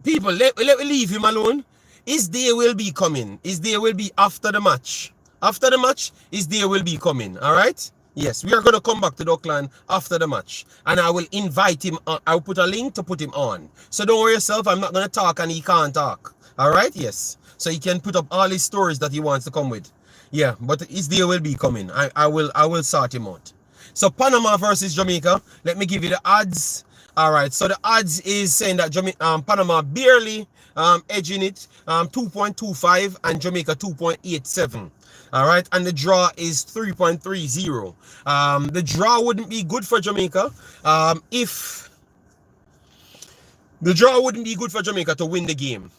People, let me leave him alone. His day will be coming. His day will be after the match. After the match, his day will be coming. All right? Yes, we are going to come back to Duckland after the match. And I will invite him. I'll put a link to put him on. So don't worry yourself. I'm not going to talk and he can't talk. All right? Yes. So he can put up all his stories that he wants to come with. Yeah, but his day will be coming. I will sort him out. So Panama versus Jamaica. Let me give you the odds. All right, so the odds is saying that Panama barely edging it, 2.25 and Jamaica 2.87. All right, and the draw is 3.30. The draw wouldn't be good for Jamaica if the draw wouldn't be good for Jamaica to win the game.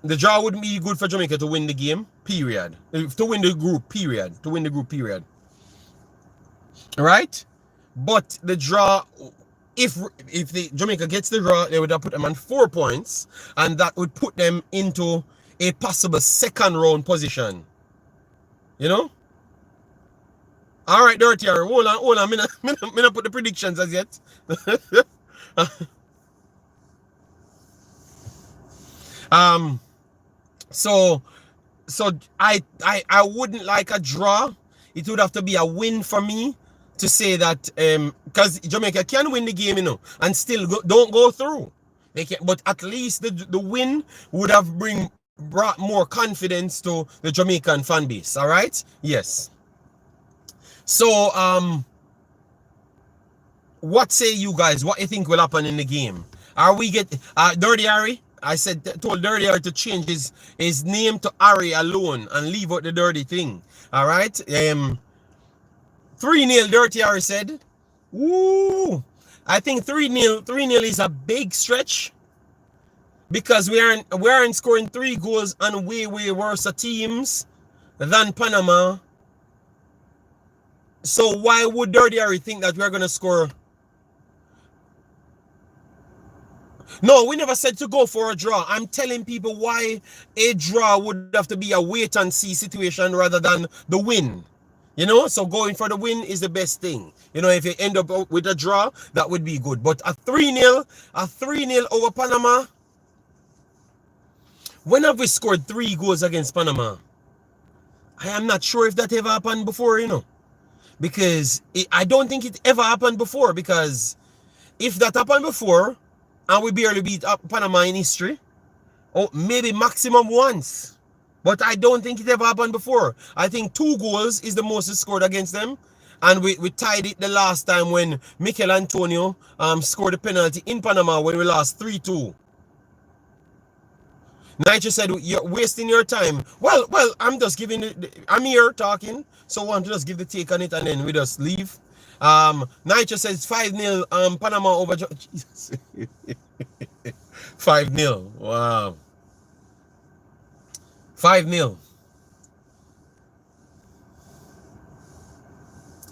The draw wouldn't be good for Jamaica to win the game, period. To win the group, period. To win the group, period. All right? But the draw, if the Jamaica gets the draw, they would have put them on 4 points, and that would put them into a possible second round position. You know? All right, Dirty Harry, hold on. Me not put the predictions as yet. So I wouldn't like a draw. It would have to be a win for me to say that, because Jamaica can win the game, you know, and still don't go through. They can, but at least the win would have brought more confidence to the Jamaican fan base. All right? Yes. So what say you guys? What you think will happen in the game? Are we get Dirty Harry? I said told Dirty Harry to change his name to Harry alone and leave out the dirty thing. All right. 3-0 Dirty Harry said. Woo! I think 3-0 is a big stretch because we aren't scoring 3 goals on way worse teams than Panama. So why would Dirty Harry think that we're gonna score? No, we never said to go for a draw. I'm telling people why a draw would have to be a wait and see situation rather than the win. You know, so going for the win is the best thing. You know, if you end up with a draw, that would be good. But a 3-0 over Panama. When have we scored 3 goals against Panama? I am not sure if that ever happened before, you know. Because I don't think it ever happened before. Because if that happened before, and we barely beat up Panama in history, or maybe maximum once. But I don't think it ever happened before. I think 2 goals is the most scored against them. And we tied it the last time when Mcclaren scored a penalty in Panama when we lost 3-2. Nigel said, you're wasting your time. Well, I'm just giving it, I'm here talking, so I want to just give the take on it and then we just leave. Nigel says 5-0 Panama over Jesus. 5-0. Wow. 5-0.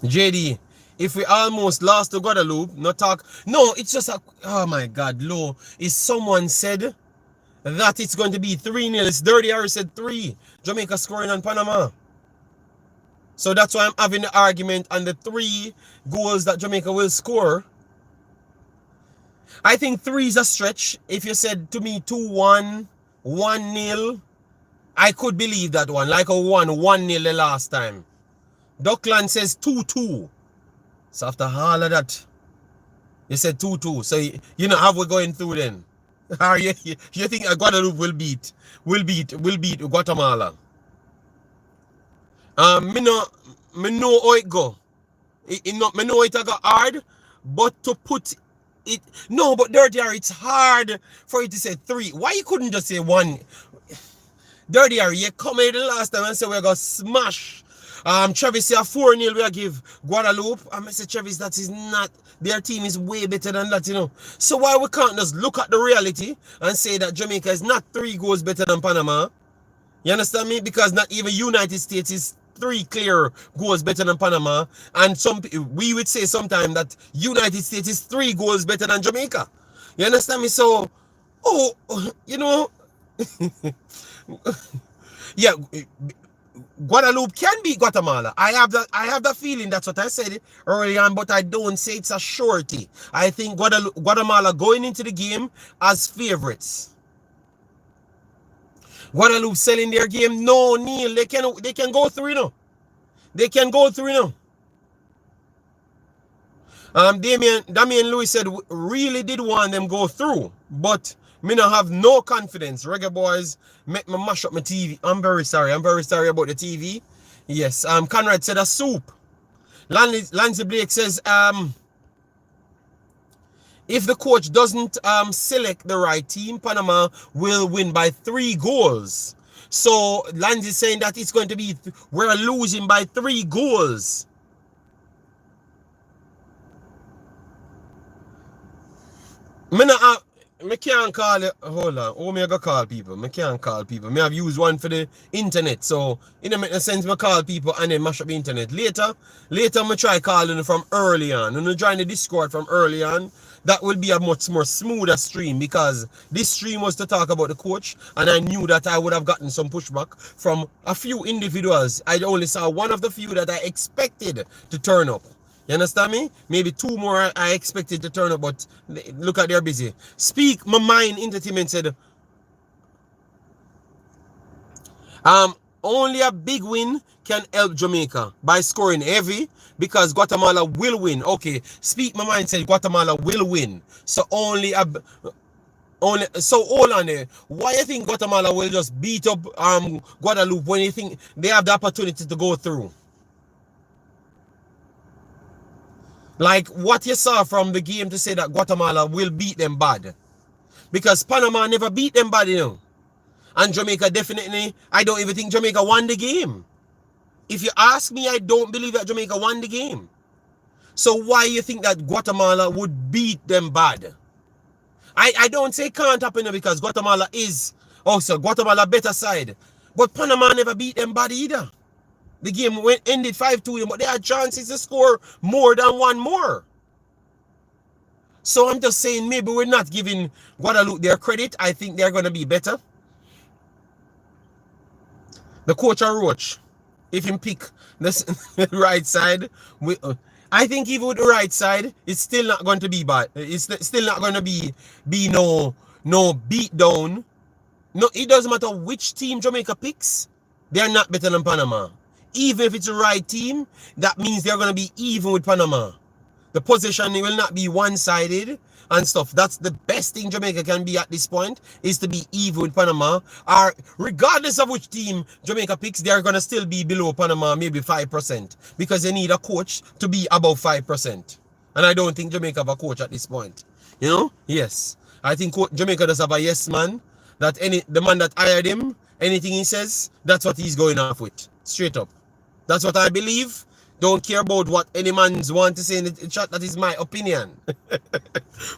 JD, if we almost lost to Guadeloupe, no talk. No, it's just a, oh my God, low. Is someone said that it's going to be 3-0. It's Dirty Harry said 3. Jamaica scoring on Panama. So that's why I'm having the argument on the 3 goals that Jamaica will score. I think 3 is a stretch. If you said to me 2-1, 1-0, I could believe that one. Like a 1-0 the last time. Duckland says 2-2. So after all of that, you said 2-2. So you know how we're going through then. You think Guadeloupe will beat Guatemala? Me know how it go. Me know it go hard, but to put it, no, but Dirty Harry, it's hard for you to say 3. Why you couldn't just say 1? Dirty Harry, you come here the last time and say we're gonna smash. Travis say a 4-0 we give Guadeloupe. I say Travis, that is not, their team is way better than that, you know. So why we can't just look at the reality and say that Jamaica is not 3 goals better than Panama? You understand me? Because not even United States is 3 clear goals better than Panama. And we would say sometimes that United States is 3 goals better than Jamaica. You understand me? So, you know, yeah, Guadeloupe can beat Guatemala. I have that feeling. That's what I said early on, but I don't say it's a surety. I think Guatemala going into the game as favorites. Guadeloupe selling their game. No, Neil, they can go through, you know. They can go through, you know. Damian Lewis said really did want them go through, but me not have no confidence. Reggae boys make me mash up my TV. I'm very sorry about the TV. Yes. Conrad said a soup. Lancy Blake says if the coach doesn't select the right team, Panama will win by 3 goals. So Lancy is saying that it's going to be we're losing by 3 goals. Me can't call it. Hold on. Oh, me I go call people. Me can't call people. Me have used one for the internet. So it don't make no sense me call people and then mash up the internet. Later me try calling from early on. And join the Discord from early on. That will be a much more smoother stream because this stream was to talk about the coach and I knew that I would have gotten some pushback from a few individuals. I only saw one of the few that I expected to turn up. You understand me? Maybe 2 more I expected to turn up, but look at they're busy. Speak My Mind Entertainment said, only a big win can help Jamaica by scoring heavy because Guatemala will win. Okay, Speak My Mind said Guatemala will win. So so hold on there. Why you think Guatemala will just beat up Guadeloupe when you think they have the opportunity to go through? Like what you saw from the game to say that Guatemala will beat them bad. Because Panama never beat them bad, you know. And Jamaica definitely, I don't even think Jamaica won the game. If you ask me, I don't believe that Jamaica won the game. So why you think that Guatemala would beat them bad? I don't say can't happen because Guatemala is also Guatemala better side. But Panama never beat them bad either. The game ended 5-2, but they had chances to score more than one more. So I'm just saying maybe we're not giving Guadeloupe their credit. I think they're going to be better. The coach or Roach, if him pick the right side, I think even with the right side, it's still not going to be bad. It's still not going to be no beat down. No, it doesn't matter which team Jamaica picks, they're not better than Panama. Even if it's the right team, that means they're going to be even with Panama. The possession will not be one-sided and stuff. That's the best thing Jamaica can be at this point, is to be even with Panama. Or regardless of which team Jamaica picks, they're going to still be below Panama, maybe 5%. Because they need a coach to be above 5%. And I don't think Jamaica have a coach at this point. You know? Yes. I think Jamaica does have a yes man. That the man that hired him, anything he says, that's what he's going off with. Straight up. That's what I believe. Don't care about what any man's want to say in the chat. That is my opinion.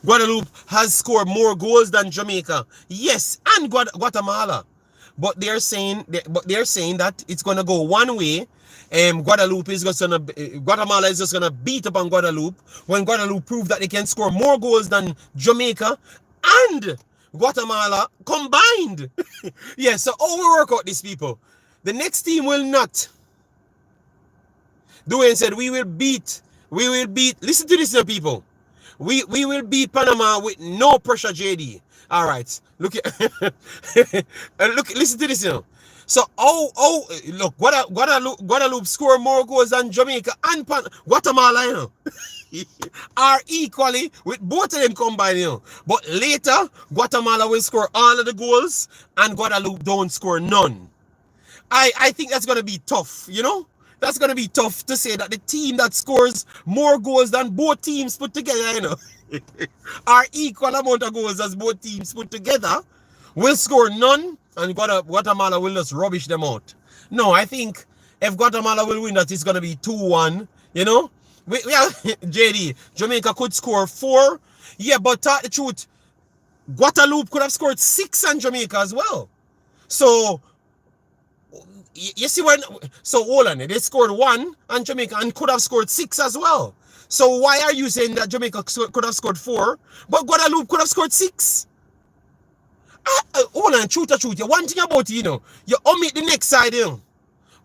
Guadeloupe has scored more goals than Jamaica. Yes, and Guatemala. But they're saying that it's gonna go one way. Guatemala is just gonna beat up on Guadeloupe when Guadeloupe prove that they can score more goals than Jamaica and Guatemala combined. Yeah, so how we work out these people? The next team will not. Dwayne said, we will beat, listen to this now, people. We will beat Panama with no pressure, JD. All right, look at, listen to this now. So, look, Guadeloupe score more goals than Jamaica and Guatemala, you know, are equally with both of them combined, you know. But later, Guatemala will score all of the goals and Guadeloupe don't score none. I think that's going to be tough, you know. That's going to be tough to say that the team that scores more goals than both teams put together, you know, are equal amount of goals as both teams put together, will score none, and Guatemala will just rubbish them out. No, I think if Guatemala will win that, it's going to be 2-1, you know. We are, JD, Jamaica could score 4. Yeah, but tell the truth, Guadeloupe could have scored 6 on Jamaica as well. So, you see when, so hold on, they scored 1 on Jamaica and could have scored 6 as well. So why are you saying that Jamaica could have scored 4, but Guadeloupe could have scored 6? Hold on, truth. One thing about you know, you omit the next side, you know.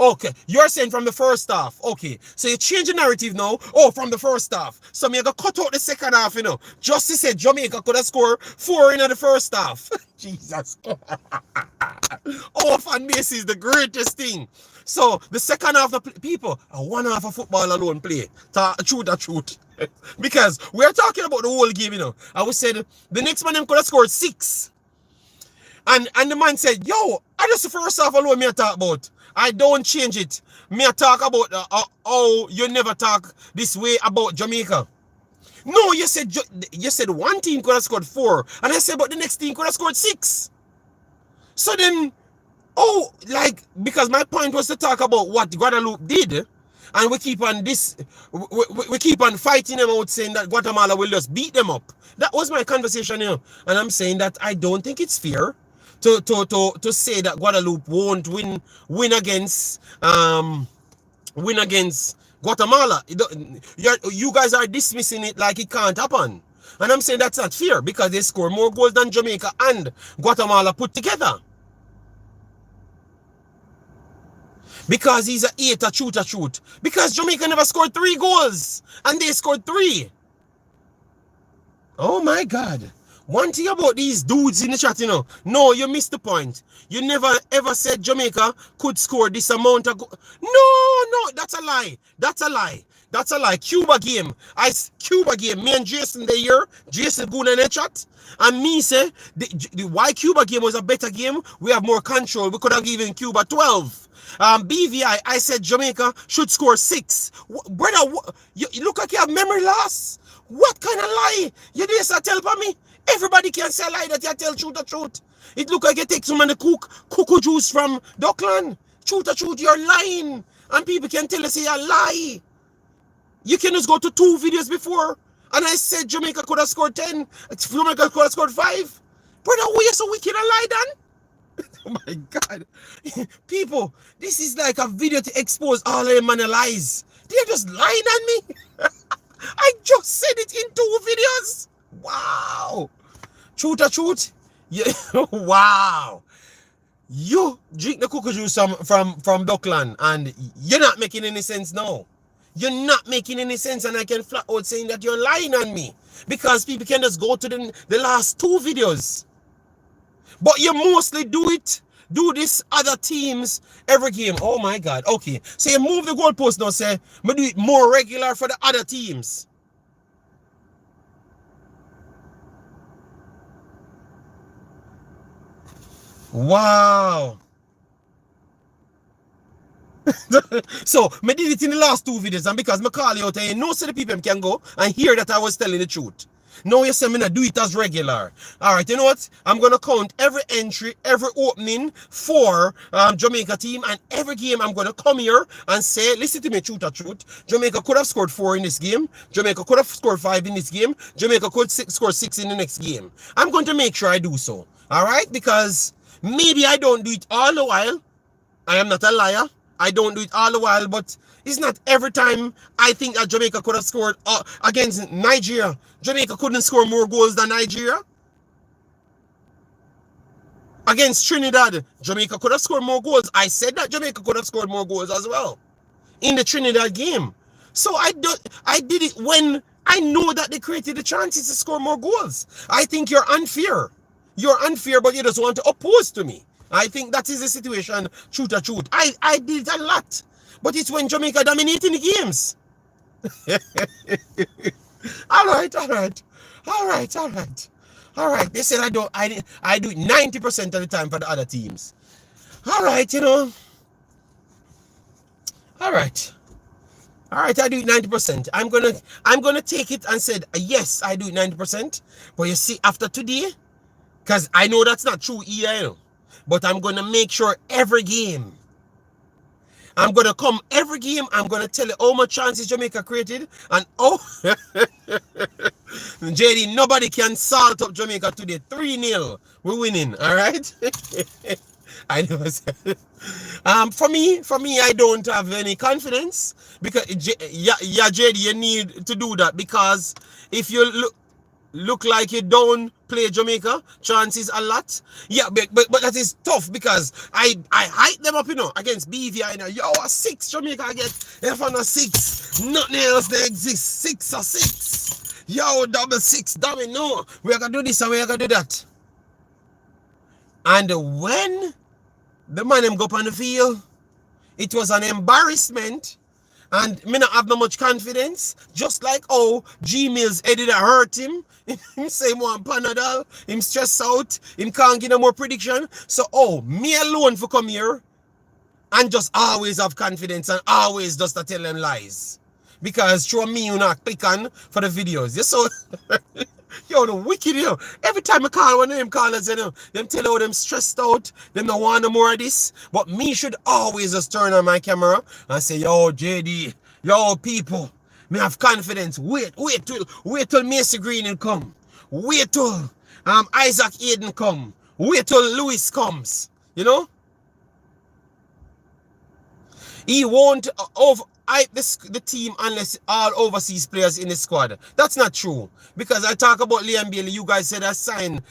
Okay, you're saying from the first half. Okay, so you change the narrative now. Oh, from the first half. So me gonna cut out the second half, you know. Justice said Jamaica could have scored 4 in the first half. Jesus. Oh, fan base is the greatest thing. So the second half of the people, one half of football alone play. Truth. Because we're talking about the whole game, you know. I would say the next man them could have scored 6. And the man said, yo, I just the first half alone me talk about. I don't change it. Me talk about how you never talk this way about Jamaica. No, you said one team could have scored 4. And I said, but the next team could have scored 6. So then, because my point was to talk about what Guadeloupe did. And we keep on we keep on fighting them out saying that Guatemala will just beat them up. That was my conversation here. And I'm saying that I don't think it's fair to say that Guadeloupe won't win against Guatemala. You guys are dismissing it like it can't happen. And I'm saying that's not fair because they score more goals than Jamaica and Guatemala put together. Because he's a hater, truth. Because Jamaica never scored 3 goals and they scored 3. Oh my God. One thing about these dudes in the chat, you know. No, you missed the point. You never ever said Jamaica could score this amount of goals. No, that's a lie. That's a lie. Cuba game. Me and Jason they here. Jason good in the chat. And me say, why Cuba game was a better game? We have more control. We could have given Cuba 12. BVI, I said Jamaica should score 6. Brother, you look like you have memory loss. What kind of lie? You do this tell for me? Everybody can say a lie that you tell truth or truth. It look like you take some of the cuckoo juice from Duckland. Truth or truth, you're lying. And people can tell you say you lie. You can just go to 2 videos before. And I said Jamaica could have scored 10. Jamaica could have scored 5. Brother, why you so wicked and lie, Dan? Oh my God. People, this is like a video to expose all of them and lies. They're just lying on me. I just said it in 2 videos. Wow. Truth or truth? Yeah. Wow. You drink the cuckoo juice from Duckland and you're not making any sense now. You're not making any sense, and I can flat out saying that you're lying on me. Because people can just go to the last 2 videos. But you mostly do this other teams every game. Oh my God. Okay. So you move the goalpost now, say, but do it more regular for the other teams. Wow. So, I did it in the last 2 videos, and because I call you out and you know so the people can go and hear that I was telling the truth. Now you say me not do it as regular. Alright, you know what? I'm gonna count every entry, every opening for Jamaica team, and every game I'm gonna come here and say, listen to me, truth or truth. Jamaica could have scored 4 in this game. Jamaica could have scored 5 in this game. Jamaica could score 6 in the next game. I'm going to make sure I do so. Alright? Because maybe I don't do it all the while. I am not a liar. I don't do it all the while, but it's not every time I think that Jamaica could have scored against Nigeria. Jamaica couldn't score more goals than Nigeria. Against Trinidad, Jamaica could have scored more goals. I said that Jamaica could have scored more goals as well in the Trinidad game. So I did it when I know that they created the chances to score more goals. I think you're unfair. You're unfair, but you just want to oppose to me. I think that is the situation, truth or truth. I did it a lot. But it's when Jamaica dominating the games. Alright. They said I do it 90% of the time for the other teams. Alright, you know. Alright, I do it 90%. I'm gonna take it and said yes, I do it 90%. But you see, after today, because I know that's not true either. But I'm going to make sure every game, I'm going to come every game, I'm going to tell you how much chances Jamaica created. And JD, nobody can salt up Jamaica today. 3-0. We're winning, all right? I know. For me, I don't have any confidence. Because, yeah, JD, you need to do that. Because if you look like you don't play Jamaica, chances a lot. Yeah, but that is tough because I hype them up, you know, against BVI. You know, yo, a 6 Jamaica against F on a 6. Nothing else they exist. 6 or 6. Yo, double 6. Damn it, no. We're gonna do this and we're gonna do that. And when the man them go up on the field, it was an embarrassment. And me not have no much confidence. Just like G Mills headed to hurt him. Him say him want Panadol. Him stress out. Him can't get no more prediction. So me alone for come here and just always have confidence and always just to tell them lies. Because through me you not click on for the videos. You so yo, the wicked, you know. Every time I call one of them callers, you know, them tell how them stressed out, them don't want no more of this. But me should always just turn on my camera and say, yo, JD, yo, people, me have confidence. Wait till Macy Green will come. Wait till Isaac Aiden come. Wait till Lewis comes. You know? He won't the team unless all overseas players in the squad. That's not true. Because I talk about Liam Bailey, you guys said I signed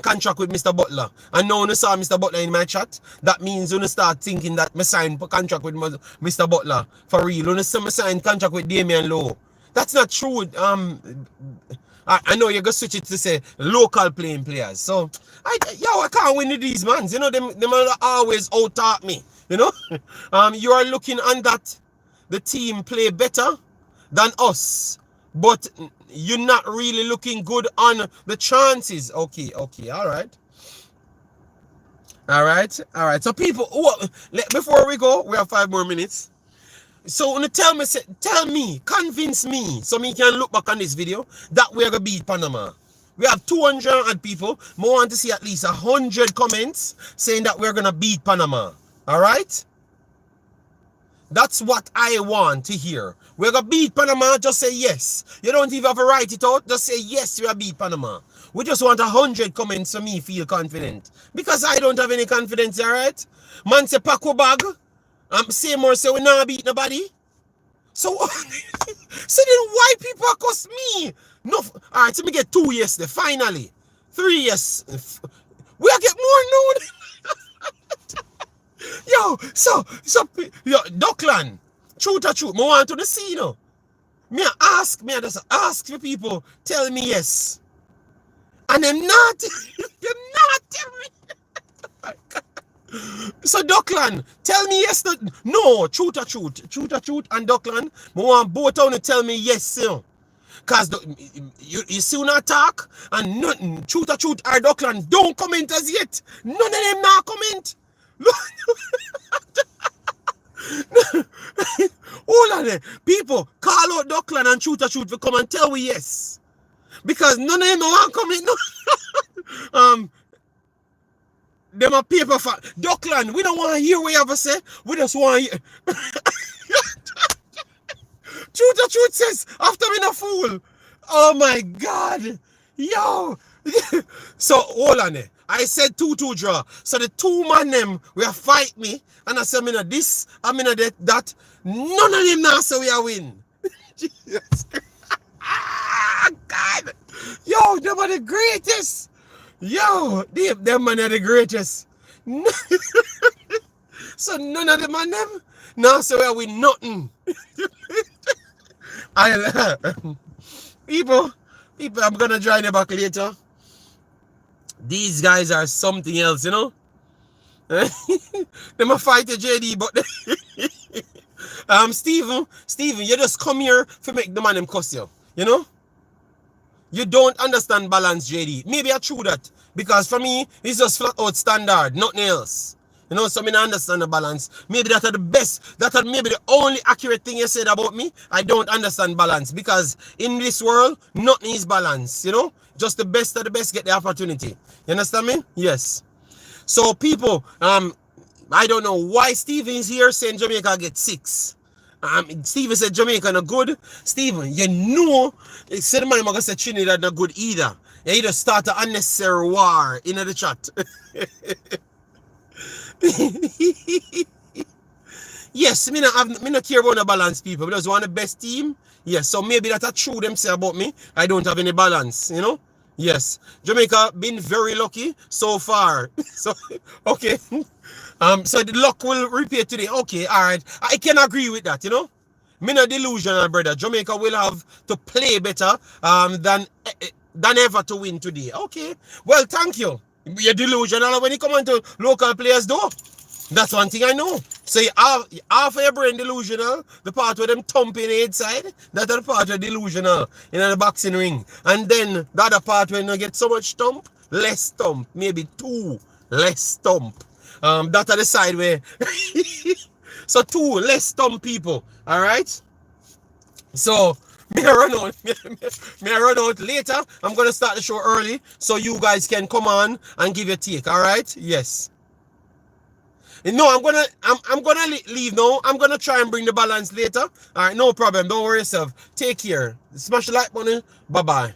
contract with Mr. Butler. And now when you saw Mr. Butler in my chat, that means when you start thinking that I signed contract with Mr. Butler. For real. When you see I signed contract with Damian Lowe. That's not true. I know you're going to switch it to say local playing players. So, I can't win with these mans. You know, them always out-talk me. You know? You are looking on that the team play better than us, but you're not really looking good on the chances. Okay, all right. So people, before we go, we have 5 more minutes. So tell me, convince me, so me can look back on this video that we're gonna beat Panama. We have 200 odd people. I want to see at least 100 comments saying that we're gonna beat Panama. Alright? That's what I want to hear. We're gonna beat Panama, just say yes. You don't even have to write it out, just say yes, we're gonna beat Panama. We just want 100 comments for me feel confident. Because I don't have any confidence, alright? Man say Paco bag. Say more say we not beat nobody. So, so then why people accost me? No, alright, so me get 2 yesterday, finally. 3 years. We are get more known. Yo, yo, Duckland, truth or truth, I want to see, you know. Me just ask for people, tell me yes. And them not, them not tell me. So Duckland, tell me yes. No, truth or truth, and Duckland, I want both of them to tell me yes, you know. Cause you see not talk and nothing. Truth or truth or Duckland don't comment as yet. None of them not comment. Hold on there. People call out Duckland and Truth or truth to come and tell we yes. Because none of them want comment. No. Them a paper for Duckland. We don't want to hear what you have to say. We just want to hear. Truth or truth says after being a fool. Oh my God. Yo. So hold on there. I said 2-2 draw. So the two man them will fight me. And I said, I'm in this, I'm in that. None of them now say we are win. Jesus. God. Yo, them are the greatest. Yo, them man are the greatest. So none of them and them now say we are win nothing. People, I'm gonna join you back later. These guys are something else, you know. They might fight the JD, but Steven, you just come here to make the man them cuss you. You know? You don't understand balance, JD. Maybe I true that. Because for me, it's just flat out standard, nothing else. You know, so I don't understand the balance. Maybe that's the best, that's maybe the only accurate thing you said about me. I don't understand balance. Because in this world, nothing is balance, you know? Just the best of the best get the opportunity. You understand me? Yes. So people, I don't know why Steven is here saying Jamaica get 6. Steven said Jamaica not good. Steven, you know, he said man gonna say Trinidad not good either. You just start an unnecessary war in the chat. Yes, me not care about the balance, people. We just want the best team. Yes, so maybe that's true them say about me. I don't have any balance, you know? Yes. Jamaica been very lucky so far. So okay. So the luck will repay today. Okay, alright. I can agree with that, you know? Me not delusional, brother. Jamaica will have to play better than ever to win today. Okay. Well, thank you. You're delusional when you come into local players though. That's one thing I know. So you half of your brain delusional, the part where them thumping the head side, that's the part where delusional in the boxing ring. And then the other part when you get so much thump, less thump, maybe 2 less thump. That's the side where so 2 less thump people. Alright? So may I run out later. I'm gonna start the show early so you guys can come on and give your take, alright? Yes. No, I'm gonna leave now. I'm gonna try and bring the balance later. Alright, no problem. Don't worry yourself. Take care. Smash the like button. Bye-bye.